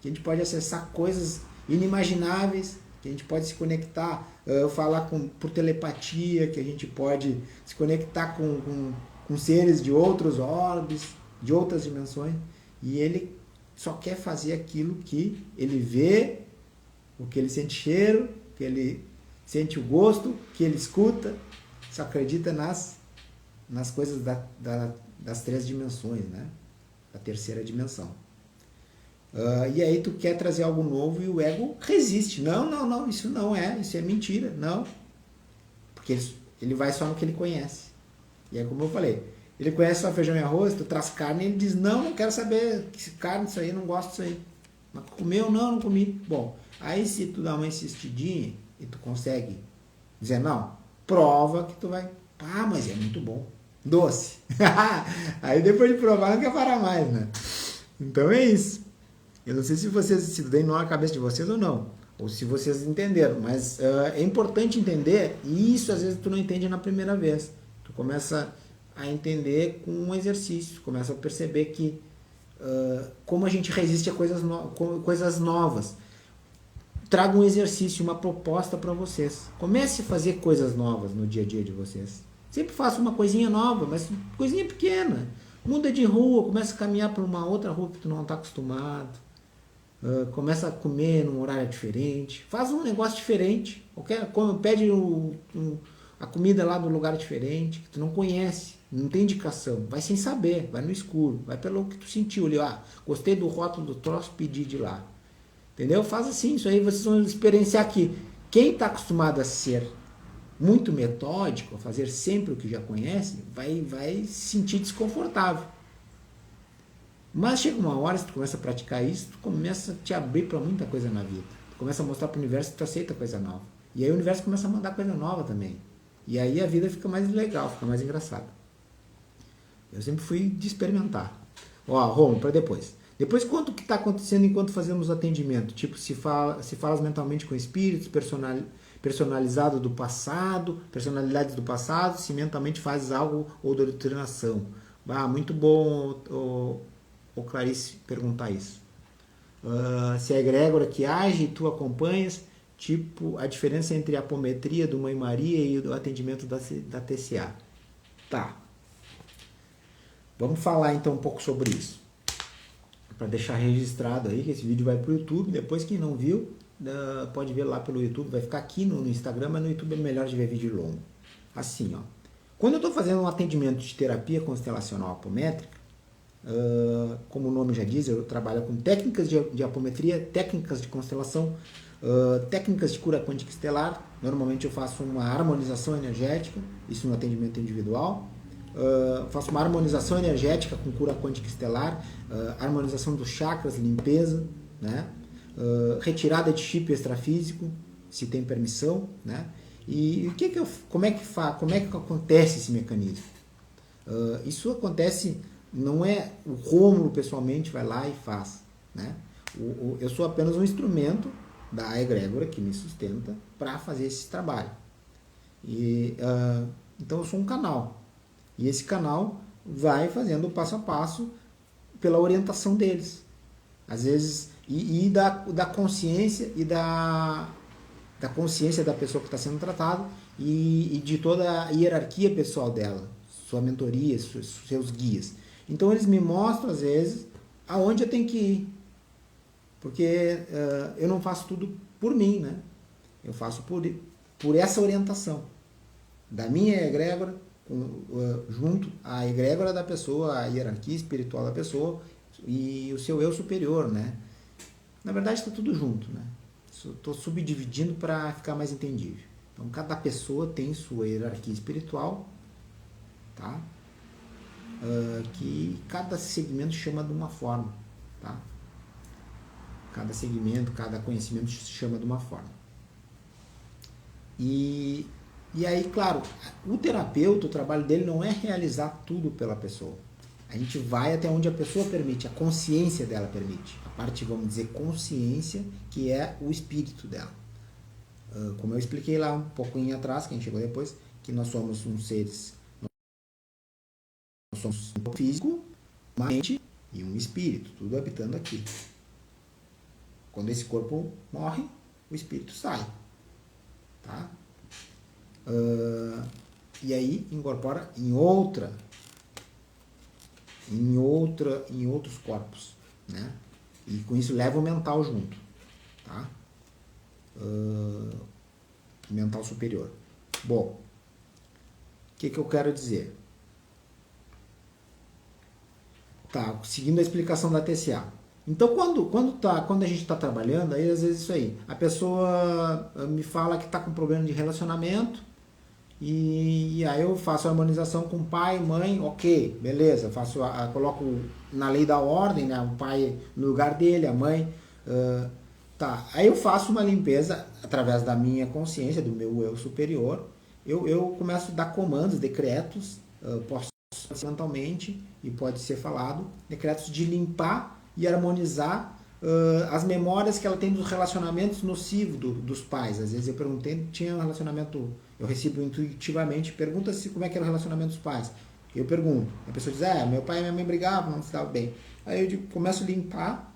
que a gente pode acessar coisas inimagináveis, que a gente pode se conectar, falar por telepatia, que a gente pode se conectar com seres de outros orbes, de outras dimensões, e ele só quer fazer aquilo que ele vê, o que ele sente cheiro, que ele sente o gosto, que ele escuta, só acredita nas coisas das três dimensões, né? Da terceira dimensão. E aí tu quer trazer algo novo e o ego resiste. Não, isso é mentira, não. Porque ele vai só no que ele conhece. E é como eu falei, ele conhece só feijão e arroz, tu traz carne e ele diz, não quero saber carne disso aí, não gosto disso aí. Mas comeu? Não comi. Bom, aí se tu dá uma insistidinha e tu consegue dizer, não, prova que tu vai, mas é muito bom. Doce. Aí depois de provar não quer parar mais, né? Então é isso. Eu não sei se vem na cabeça de vocês ou não, ou se vocês entenderam, mas é importante entender, e isso às vezes tu não entende na primeira vez. Tu começa a entender com um exercício, começa a perceber que como a gente resiste a coisas novas. Trago um exercício, uma proposta para vocês. Comece a fazer coisas novas no dia a dia de vocês. Sempre faça uma coisinha nova, mas coisinha pequena. Muda de rua, começa a caminhar para uma outra rua que tu não está acostumado. Começa a comer num horário diferente, faz um negócio diferente, pede a comida lá do lugar diferente, que tu não conhece, não tem indicação, vai sem saber, vai no escuro, vai pelo que tu sentiu ali, gostei do rótulo do troço, pedi de lá, entendeu? Faz assim, isso aí vocês vão experienciar que quem está acostumado a ser muito metódico, a fazer sempre o que já conhece, vai se sentir desconfortável. Mas chega uma hora, se tu começa a praticar isso, tu começa a te abrir para muita coisa na vida. Tu começa a mostrar para o universo que tu aceita coisa nova. E aí o universo começa a mandar coisa nova também. E aí a vida fica mais legal, fica mais engraçada. Eu sempre fui de experimentar. Romo, para depois. Depois conta o que está acontecendo enquanto fazemos atendimento. Tipo, se falas mentalmente com espíritos, personalizado do passado, personalidades do passado, se mentalmente fazes algo ou doutrinação. Muito bom, o Clarice perguntar isso. Se é a egrégora que age e tu acompanhas, tipo a diferença entre a apometria do Mãe Maria e o atendimento da TCA. Tá. Vamos falar então um pouco sobre isso. Para deixar registrado aí, que esse vídeo vai para o YouTube, depois quem não viu, pode ver lá pelo YouTube, vai ficar aqui no Instagram, mas no YouTube é melhor de ver vídeo longo. Assim, ó. Quando eu estou fazendo um atendimento de terapia constelacional apométrica, como o nome já diz, eu trabalho com técnicas de apometria, técnicas de constelação, técnicas de cura quântica estelar. Normalmente eu faço uma harmonização energética, isso no atendimento individual. Faço uma harmonização energética com cura quântica estelar, harmonização dos chakras, limpeza, né? Retirada de chip extrafísico, se tem permissão, né? E como é que acontece esse mecanismo? Isso acontece, não é o Rômulo pessoalmente vai lá e faz, né? Eu sou apenas um instrumento da egrégora que me sustenta para fazer esse trabalho. Então eu sou um canal. E esse canal vai fazendo o passo a passo pela orientação deles. Às vezes, da consciência e da consciência da pessoa que está sendo tratada e de toda a hierarquia pessoal dela, sua mentoria, seus guias. Então eles me mostram, às vezes, aonde eu tenho que ir. Porque eu não faço tudo por mim, né? Eu faço por essa orientação da minha egrégora, junto à egrégora da pessoa, a hierarquia espiritual da pessoa e o seu eu superior, né? Na verdade está tudo junto, né? Estou subdividindo para ficar mais entendível. Então cada pessoa tem sua hierarquia espiritual, tá? Que cada segmento chama de uma forma, tá? Cada segmento, cada conhecimento se chama de uma forma. E aí, claro, o terapeuta, o trabalho dele não é realizar tudo pela pessoa. A gente vai até onde a pessoa permite, a consciência dela permite. A parte, vamos dizer, consciência, que é o espírito dela. Como eu expliquei lá um pouquinho atrás, quem chegou depois, que nós somos seres, nós somos um físico, uma mente e um espírito, tudo habitando aqui. Quando esse corpo morre, o espírito sai. Tá? E aí incorpora em outros corpos, né? E com isso leva o mental junto, tá? Mental superior. Bom, o que eu quero dizer? Tá, seguindo a explicação da TCA. Então, quando a gente está trabalhando, aí às vezes isso aí, a pessoa me fala que está com problema de relacionamento e aí eu faço a harmonização com pai, mãe, ok, beleza, coloco na lei da ordem, né, o pai no lugar dele, a mãe, tá. Aí eu faço uma limpeza através da minha consciência, do meu eu superior, eu começo a dar comandos, decretos, posso mentalmente e pode ser falado, decretos de limpar e harmonizar as memórias que ela tem dos relacionamentos nocivos dos pais. Às vezes eu perguntei, tinha um relacionamento, eu recebo intuitivamente, pergunta-se como é que era o relacionamento dos pais. Eu pergunto, a pessoa diz, meu pai e minha mãe brigavam, não se dava bem. Aí eu começo a limpar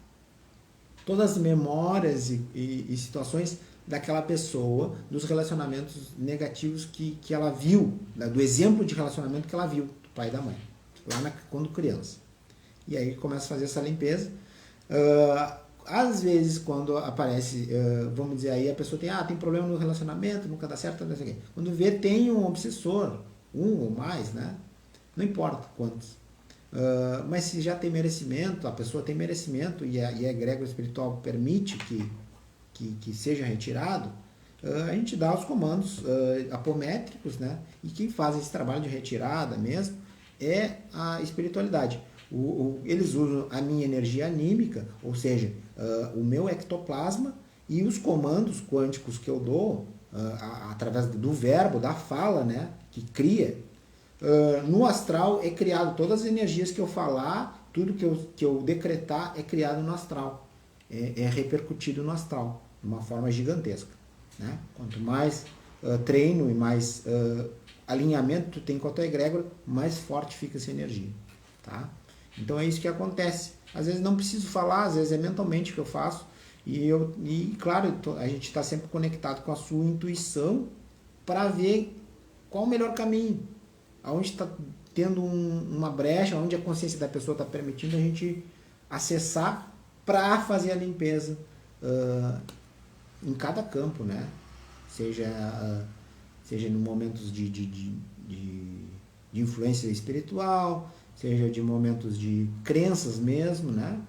todas as memórias e situações daquela pessoa, dos relacionamentos negativos que ela viu, do exemplo de relacionamento que ela viu, do pai e da mãe, lá quando criança. E aí começa a fazer essa limpeza. Às vezes, quando aparece, vamos dizer aí, a pessoa tem problema no relacionamento, nunca dá certo, não sei o quê. Quando vê, tem um obsessor, um ou mais, né? Não importa quantos. Mas se já tem merecimento, a pessoa tem merecimento e a egrégora espiritual permite que seja retirado, a gente dá os comandos apométricos, né? E quem faz esse trabalho de retirada mesmo é a espiritualidade. Eles usam a minha energia anímica, ou seja, o meu ectoplasma e os comandos quânticos que eu dou através do verbo, da fala, né, que cria. No astral é criado todas as energias que eu falar, tudo que eu decretar é criado no astral, é repercutido no astral, de uma forma gigantesca. Né? Quanto mais treino e mais alinhamento tu tem com a tua egrégora, mais forte fica essa energia. Tá? Então é isso que acontece. Às vezes não preciso falar, às vezes é mentalmente que eu faço. E claro, a gente está sempre conectado com a sua intuição para ver qual o melhor caminho. Aonde está tendo uma brecha, onde a consciência da pessoa está permitindo a gente acessar para fazer a limpeza em cada campo, né? Seja em momentos de influência espiritual, seja de momentos de crenças mesmo, né?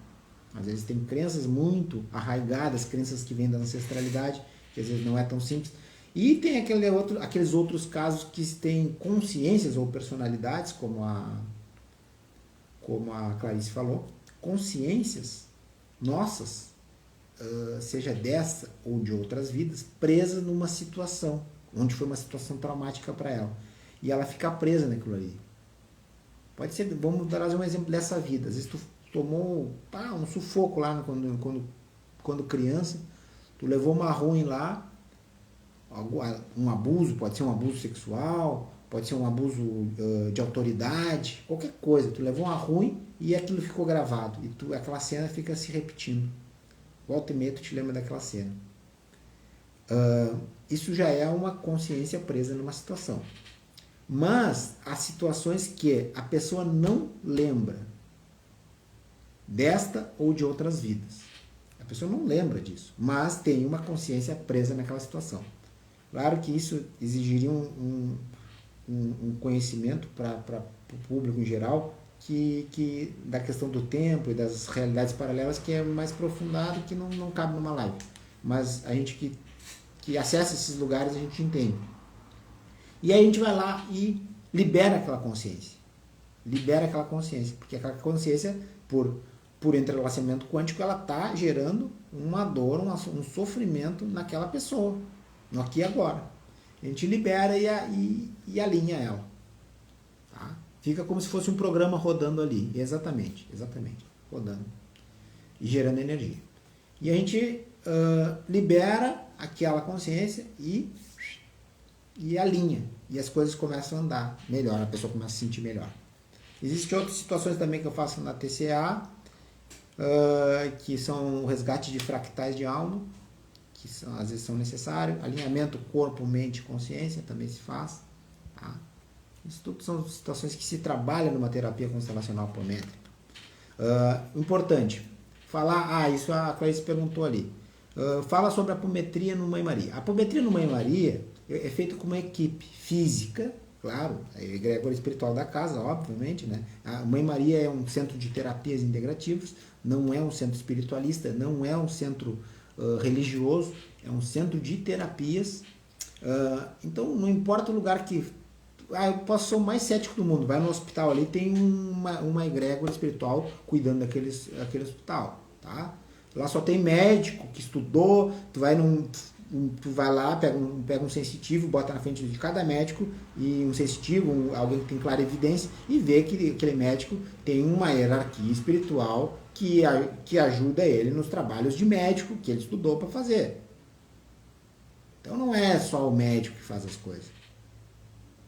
Às vezes tem crenças muito arraigadas, crenças que vêm da ancestralidade, que às vezes não é tão simples. E tem aqueles outros casos que têm consciências ou personalidades, como a Clarice falou, consciências nossas, seja dessa ou de outras vidas, presas numa situação, onde foi uma situação traumática para ela. E ela fica presa naquilo ali. Pode ser, vamos dar um exemplo dessa vida. Às vezes tu tomou um sufoco lá quando criança, tu levou uma ruim lá, um abuso, pode ser um abuso sexual, pode ser um abuso de autoridade, qualquer coisa. Tu levou uma ruim e aquilo ficou gravado. E aquela cena fica se repetindo. Volta e meia tu te lembra daquela cena. Isso já é uma consciência presa numa situação. Mas há situações que a pessoa não lembra desta ou de outras vidas. A pessoa não lembra disso, mas tem uma consciência presa naquela situação. Claro que isso exigiria um conhecimento para o público em geral, que da questão do tempo e das realidades paralelas, que é mais aprofundado, que não cabe numa live. Mas a gente que acessa esses lugares, a gente entende. E aí a gente vai lá e libera aquela consciência. Libera aquela consciência, porque aquela consciência, por entrelaçamento quântico, ela está gerando uma dor, um sofrimento naquela pessoa, no aqui e agora. A gente libera e alinha ela. Tá? Fica como se fosse um programa rodando ali. Exatamente, rodando. E gerando energia. E a gente libera aquela consciência e alinha. E as coisas começam a andar melhor, a pessoa começa a se sentir melhor. Existem outras situações também que eu faço na TCA, que são o resgate de fractais de alma, que às vezes são necessários. Alinhamento corpo, mente e consciência também se faz. Tá? Isso tudo são situações que se trabalha numa terapia constelacional apométrica. Importante, falar, isso a Clarice perguntou ali. Fala sobre a apometria no Mãe Maria. A apometria no Mãe Maria é feita com uma equipe física, claro, a egrégora espiritual da casa, obviamente, né? A Mãe Maria é um centro de terapias integrativas, não é um centro espiritualista, não é um centro religioso, é um centro de terapias. Então, não importa o lugar que... eu posso ser o mais cético do mundo, vai no hospital ali, tem uma egrégora espiritual cuidando daquele hospital, tá? Lá só tem médico que estudou, tu vai lá, pega um sensitivo, bota na frente de cada médico, e um sensitivo, alguém que tem clara evidência, e vê que aquele médico tem uma hierarquia espiritual que ajuda ele nos trabalhos de médico que ele estudou para fazer. Então não é só o médico que faz as coisas.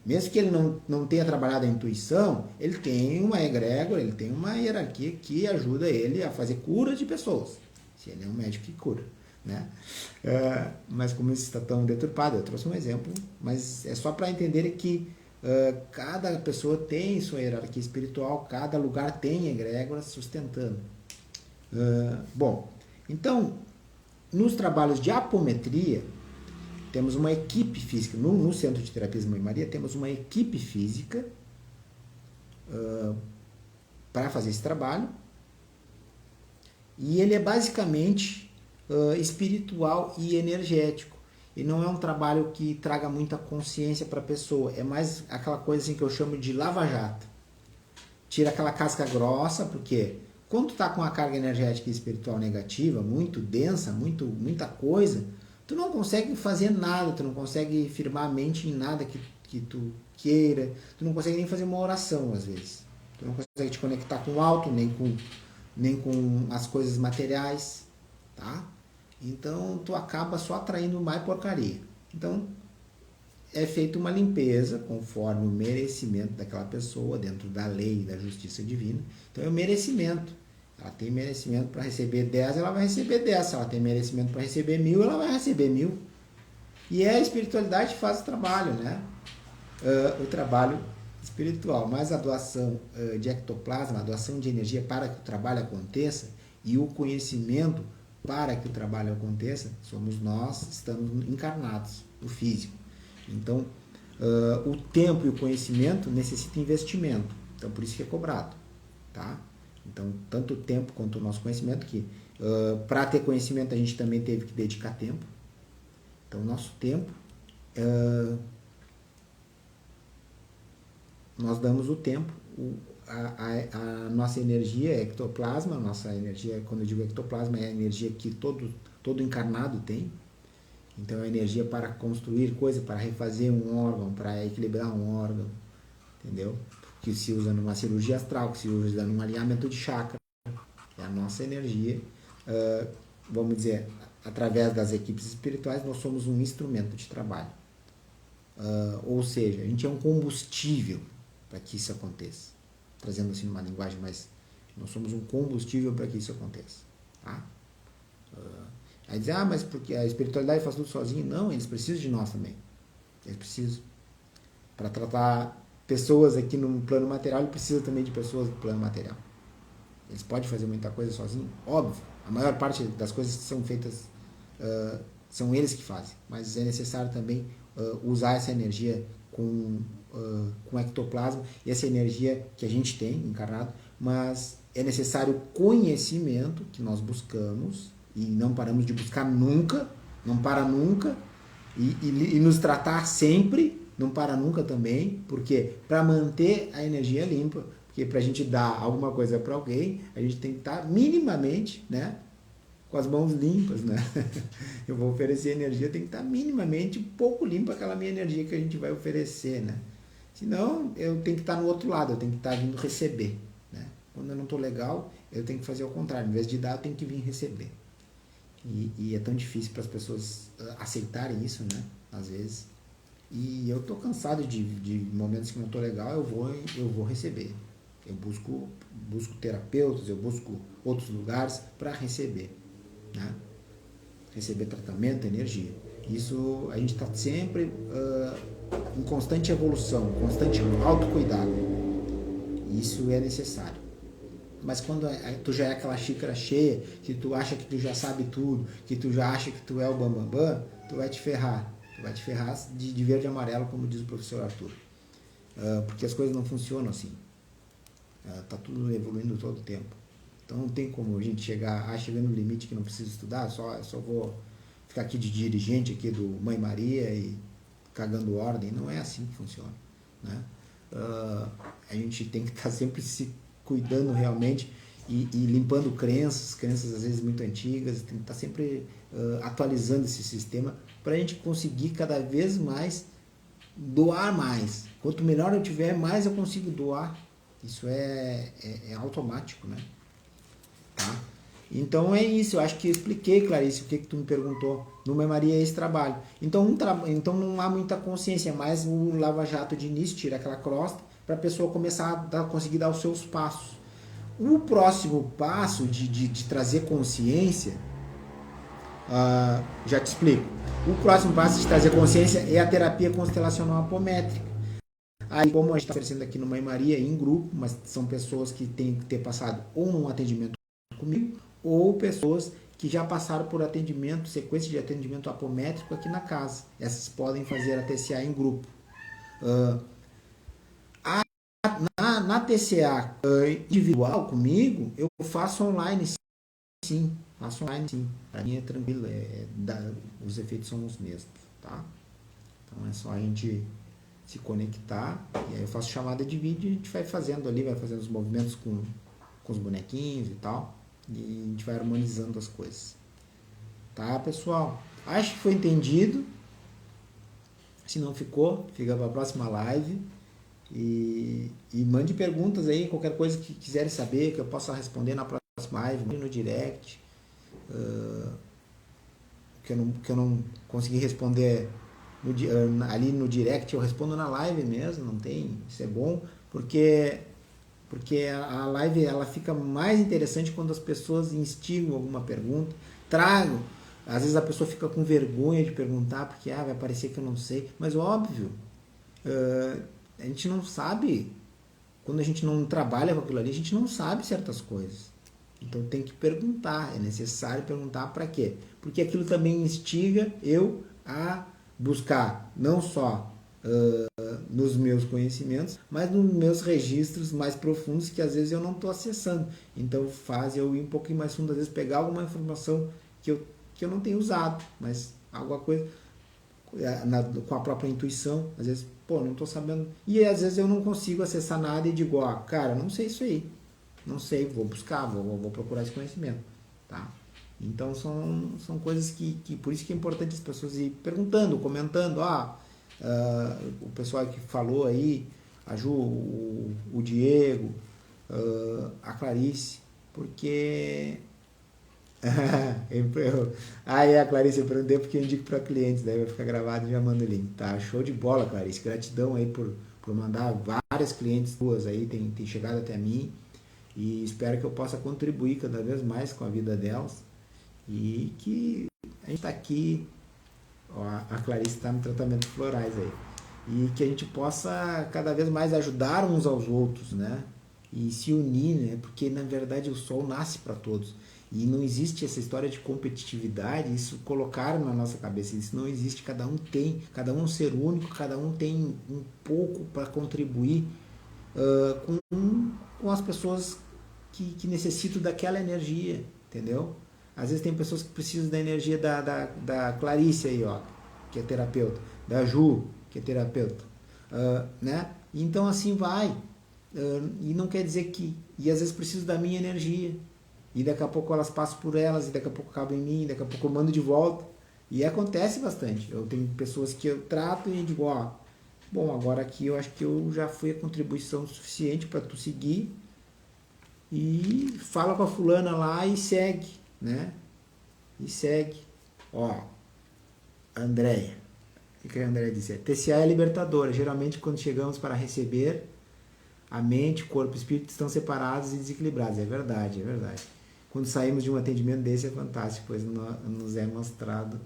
Mesmo que ele não tenha trabalhado a intuição, ele tem uma egrégora, ele tem uma hierarquia que ajuda ele a fazer cura de pessoas. Se ele é um médico que cura. Né? Mas como isso está tão deturpado, eu trouxe um exemplo, mas é só para entender que cada pessoa tem sua hierarquia espiritual, cada lugar tem egrégora sustentando. Bom, então, nos trabalhos de apometria, temos uma equipe física, no Centro de Terapias Mãe Maria, temos uma equipe física para fazer esse trabalho, e ele é basicamente espiritual e energético. E não é um trabalho que traga muita consciência para a pessoa. É mais aquela coisa assim que eu chamo de lava-jato. Tira aquela casca grossa, porque quando tu tá com a carga energética e espiritual negativa, muito densa, muita coisa, tu não consegue fazer nada, tu não consegue firmar a mente em nada que tu queira, tu não consegue nem fazer uma oração às vezes. Tu não consegue te conectar com o alto, nem com as coisas materiais, tá? Então, tu acaba só atraindo mais porcaria. Então, é feita uma limpeza conforme o merecimento daquela pessoa, dentro da lei e da justiça divina. Então, é o merecimento. Ela tem merecimento para receber 10, ela vai receber 10. Se ela tem merecimento para receber 1000, ela vai receber 1000. E a espiritualidade faz o trabalho, né? O trabalho espiritual. Mas a doação de ectoplasma, a doação de energia para que o trabalho aconteça, e o conhecimento para que o trabalho aconteça, somos nós, estamos encarnados, o físico. Então, o tempo e o conhecimento necessitam investimento. Então, por isso que é cobrado. Tá? Então, tanto o tempo quanto o nosso conhecimento, que para ter conhecimento a gente também teve que dedicar tempo. Então, o nosso tempo, nós damos o tempo, a nossa energia é ectoplasma, a nossa energia, quando eu digo ectoplasma, é a energia que todo encarnado tem. Então, é a energia para construir coisa, para refazer um órgão, para equilibrar um órgão, entendeu? Que se usa numa cirurgia astral, que se usa num alinhamento de chakra. É a nossa energia, vamos dizer, através das equipes espirituais, nós somos um instrumento de trabalho. Ou seja, a gente é um combustível para que isso aconteça. Trazendo assim uma linguagem mais... Nós somos um combustível para que isso aconteça. Tá? Aí dizer, mas porque a espiritualidade faz tudo sozinha? Não, eles precisam de nós também. Eles precisam. Para tratar pessoas aqui no plano material, ele precisa também de pessoas do plano material. Eles podem fazer muita coisa sozinhos? Óbvio. A maior parte das coisas que são feitas são eles que fazem. Mas é necessário também usar essa energia com ectoplasma, e essa energia que a gente tem encarnado, mas é necessário conhecimento que nós buscamos, e não paramos de buscar nunca, não para nunca, e nos tratar sempre, não para nunca também, porque para manter a energia limpa, porque para a gente dar alguma coisa para alguém, a gente tem que estar minimamente, né, com as mãos limpas, né? Eu vou oferecer energia, tem que estar minimamente pouco limpa aquela minha energia que a gente vai oferecer, né? Senão, eu tenho que estar no outro lado, eu tenho que estar vindo receber, né? Quando eu não estou legal, eu tenho que fazer o contrário, em vez de dar, eu tenho que vir receber. E é tão difícil para as pessoas aceitarem isso, né? Às vezes. E eu estou cansado de momentos que não estou legal, eu vou receber. Eu busco terapeutas, eu busco outros lugares para receber, né? Receber tratamento, energia. Isso a gente está sempre em constante evolução, constante autocuidado. Isso é necessário. Mas quando tu já é aquela xícara cheia, que tu acha que tu já sabe tudo, que tu já acha que tu é o bambambam, tu vai te ferrar. Tu vai te ferrar de verde e amarelo, como diz o professor Arthur. Porque as coisas não funcionam assim. Tá tudo evoluindo todo o tempo. Então não tem como a gente chegar no limite que não precisa estudar, só vou ficar aqui de dirigente aqui do Mãe Maria e cagando ordem. Não é assim que funciona, né? A gente tem que estar sempre se cuidando realmente e limpando crenças às vezes muito antigas, tem que estar sempre atualizando esse sistema para a gente conseguir cada vez mais doar mais. Quanto melhor eu tiver, mais eu consigo doar. Isso é automático, né? Tá? Então é isso, eu acho que eu expliquei, Clarice, o que tu me perguntou. No Mãe Maria é esse trabalho. Então não há muita consciência, mas o Lava Jato de início tira aquela crosta para a pessoa começar a conseguir dar os seus passos. O próximo passo de trazer consciência, já te explico. O próximo passo de trazer consciência é a terapia constelacional apométrica. Aí, como a gente está oferecendo aqui no Mãe Maria, em grupo, mas são pessoas que têm que ter passado ou num atendimento comigo, ou pessoas que já passaram por atendimento, sequência de atendimento apométrico aqui na casa. Essas podem fazer a TCA em grupo. Na TCA individual comigo, eu faço online sim. Para mim é tranquilo, os efeitos são os mesmos, tá? Então é só a gente se conectar, e aí eu faço chamada de vídeo e a gente vai fazendo ali, vai fazendo os movimentos com os bonequinhos e tal, e a gente vai harmonizando as coisas. Tá, pessoal? Acho que foi entendido. Se não ficou, fica para a próxima live. E mande perguntas aí, qualquer coisa que quiserem saber, que eu possa responder na próxima live, no direct. Que eu não consegui responder ali no direct, eu respondo na live mesmo, não tem, isso é bom, porque a live ela fica mais interessante quando as pessoas instigam alguma pergunta, tragam, às vezes a pessoa fica com vergonha de perguntar, porque vai parecer que eu não sei, mas óbvio, a gente não sabe, quando a gente não trabalha com aquilo ali, a gente não sabe certas coisas, Então tem que perguntar, é necessário perguntar para quê? Porque aquilo também instiga eu a buscar não só nos meus conhecimentos, mas nos meus registros mais profundos que às vezes eu não estou acessando. Então faz eu ir um pouquinho mais fundo, às vezes pegar alguma informação que eu não tenho usado, mas alguma coisa com a própria intuição, às vezes, pô, não estou sabendo. E às vezes eu não consigo acessar nada e digo, ó, cara, não sei isso aí. Não sei, vou buscar, vou procurar esse conhecimento, tá? Então são coisas que por isso que é importante as pessoas ir perguntando, comentando, o pessoal que falou aí, a Ju, o Diego, a Clarice, porque a Clarice, eu perguntei porque eu indico para clientes, daí vai ficar gravado e já mando o link, tá? Show de bola, Clarice, gratidão aí por mandar várias clientes tuas aí, tem chegado até mim. E espero que eu possa contribuir cada vez mais com a vida delas. E que a gente está aqui, ó, a Clarice está no tratamento de florais aí. E que a gente possa cada vez mais ajudar uns aos outros, né? E se unir, né? Porque na verdade o sol nasce para todos. E não existe essa história de competitividade, isso colocaram na nossa cabeça, isso não existe, cada um é um ser único, cada um tem um pouco para contribuir com as pessoas que necessitam daquela energia, entendeu? Às vezes tem pessoas que precisam da energia da Clarice aí, ó, que é terapeuta, da Ju, que é terapeuta, né? Então assim vai, e não quer dizer que, e às vezes preciso da minha energia, e daqui a pouco elas passam por elas, e daqui a pouco acabam em mim, daqui a pouco eu mando de volta, e acontece bastante. Eu tenho pessoas que eu trato e digo, ó, bom, agora aqui eu acho que eu já fui a contribuição suficiente para tu seguir, e fala com a fulana lá e segue, né? E segue. Ó, a Andréia. O que a Andréia disse? TCA é libertadora. Geralmente quando chegamos para receber, a mente, corpo e espírito estão separados e desequilibrados. É verdade, é verdade. Quando saímos de um atendimento desse é fantástico, pois nos é mostrado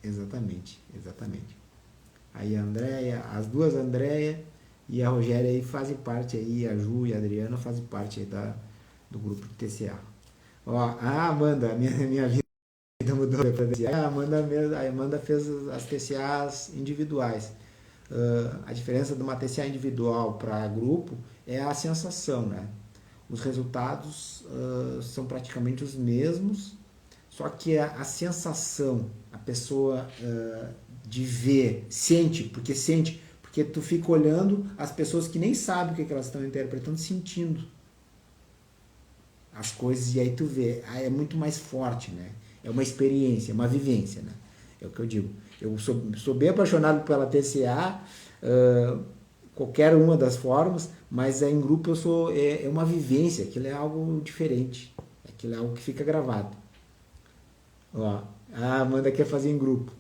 exatamente. Aí a Andréia, as duas Andréia e a Rogéria aí fazem parte aí, a Ju e a Adriana fazem parte aí do grupo de TCA. Ó, a Amanda, minha vida mudou. A Amanda fez as TCAs individuais. A diferença de uma TCA individual para grupo é a sensação, né? Os resultados são praticamente os mesmos, só que a sensação, a pessoa de ver, sente, porque tu fica olhando as pessoas que nem sabem o que elas estão interpretando, sentindo as coisas, e aí tu vê, é muito mais forte, né? É uma experiência, é uma vivência, né? É o que eu digo. Eu sou bem apaixonado pela TCA, qualquer uma das formas, mas em grupo é uma vivência, aquilo é algo diferente, aquilo é algo que fica gravado. Ó, a Amanda quer fazer em grupo.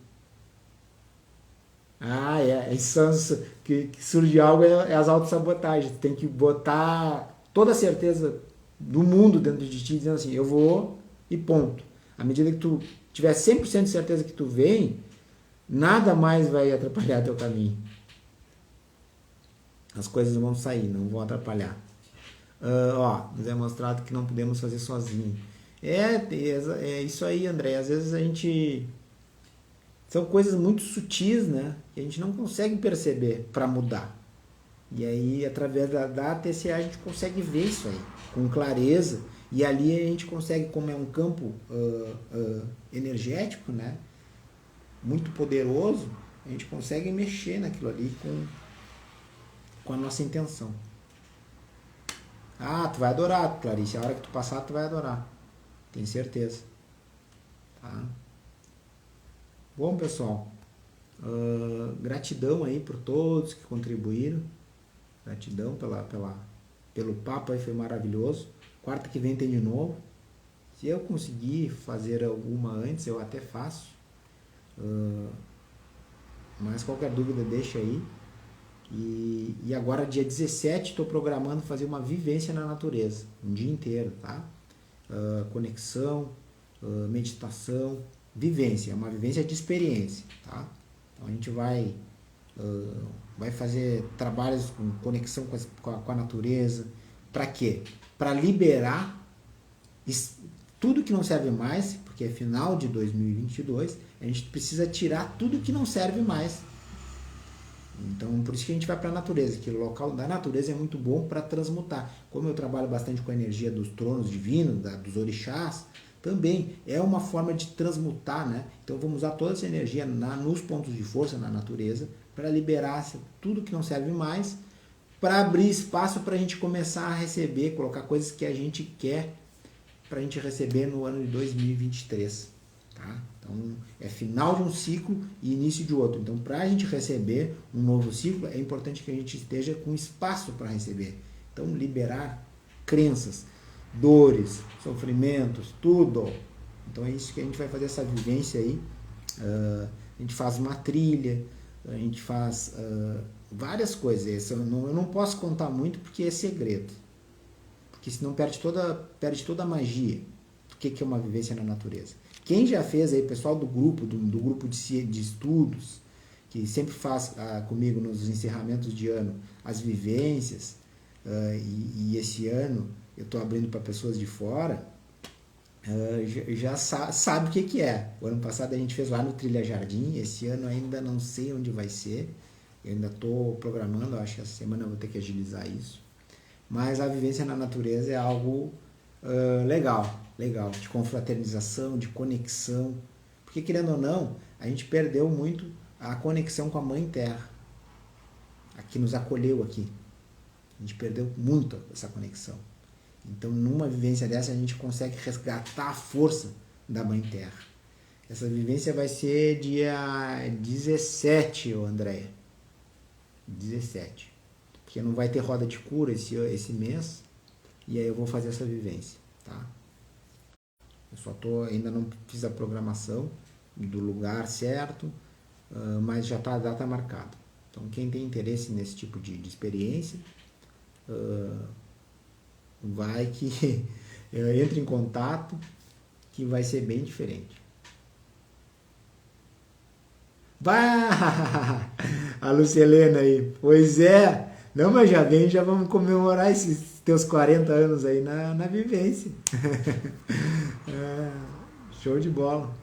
Isso que surge algo é as autossabotagens. Tem que botar toda a certeza do mundo dentro de ti, dizendo assim, eu vou e ponto. À medida que tu tiver 100% de certeza que tu vem, nada mais vai atrapalhar teu caminho. As coisas vão sair, não vão atrapalhar. Nos é mostrado que não podemos fazer sozinho. É isso aí, André. Às vezes a gente... São coisas muito sutis, né? Que a gente não consegue perceber para mudar. E aí, através da TCA, a gente consegue ver isso aí com clareza. E ali a gente consegue, como é um campo energético, né? Muito poderoso, a gente consegue mexer naquilo ali com a nossa intenção. Tu vai adorar, Clarice. A hora que tu passar, tu vai adorar. Tenho certeza. Tá? Bom, pessoal, gratidão aí por todos que contribuíram, gratidão pelo papo aí, foi maravilhoso. Quarta que vem tem de novo. Se eu conseguir fazer alguma antes, eu até faço, mas qualquer dúvida deixa aí. E agora dia 17 estou programando fazer uma vivência na natureza, um dia inteiro, tá? Conexão, meditação, vivência, é uma vivência de experiência, tá? Então a gente vai fazer trabalhos com conexão com a natureza. Para quê? Para liberar tudo que não serve mais, porque é final de 2022, a gente precisa tirar tudo que não serve mais. Então, por isso que a gente vai para a natureza, que o local da natureza é muito bom para transmutar. Como eu trabalho bastante com a energia dos tronos divinos, dos orixás, também é uma forma de transmutar, né? Então, vamos usar toda essa energia nos pontos de força, na natureza, para liberar tudo que não serve mais, para abrir espaço para a gente começar a receber, colocar coisas que a gente quer para a gente receber no ano de 2023, tá? Então, é final de um ciclo e início de outro. Então, para a gente receber um novo ciclo, é importante que a gente esteja com espaço para receber. Então, liberar crenças, dores, sofrimentos, tudo. Então, é isso que a gente vai fazer, essa vivência aí. A gente faz uma trilha, a gente faz várias coisas. Eu não posso contar muito porque é segredo. Porque senão perde toda a magia do que é uma vivência na natureza. Quem já fez aí, pessoal do grupo de estudos, que sempre faz comigo nos encerramentos de ano as vivências, e esse ano eu estou abrindo para pessoas de fora, já sabe o que é. O ano passado a gente fez lá no Trilha Jardim, esse ano ainda não sei onde vai ser, eu ainda estou programando, acho que essa semana eu vou ter que agilizar isso. Mas a vivência na natureza é algo legal, de confraternização, de conexão, porque querendo ou não, a gente perdeu muito a conexão com a Mãe Terra, a que nos acolheu aqui. A gente perdeu muito essa conexão. Então, numa vivência dessa, a gente consegue resgatar a força da Mãe Terra. Essa vivência vai ser dia 17, Andréia. 17. Porque não vai ter roda de cura esse mês, e aí eu vou fazer essa vivência, tá? Eu ainda não fiz a programação do lugar certo, mas já está a data marcada. Então, quem tem interesse nesse tipo de experiência, vai que entre em contato, que vai ser bem diferente. Vai! A Lucelena aí. Pois é. Não, mas já vamos comemorar esses teus 40 anos aí na vivência. Show de bola.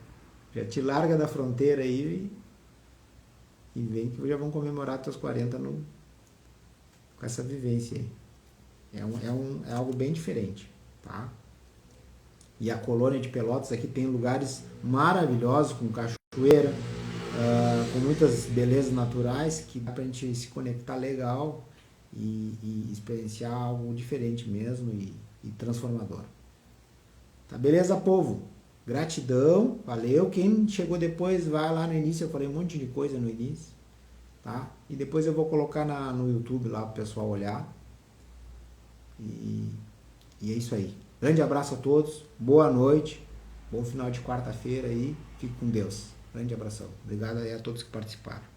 Já te larga da fronteira aí e vem que já vamos comemorar teus 40 com essa vivência aí. É algo bem diferente, tá? E a colônia de Pelotas aqui tem lugares maravilhosos, com cachoeira, com muitas belezas naturais, que dá pra gente se conectar legal e experienciar algo diferente mesmo e transformador. Tá, beleza, povo? Gratidão, valeu. Quem chegou depois, vai lá no início, eu falei um monte de coisa no início, tá? E depois eu vou colocar no YouTube lá pro pessoal olhar. E é isso aí. Grande abraço a todos, boa noite, bom final de quarta-feira aí, fique com Deus. Grande abração. Obrigado aí a todos que participaram.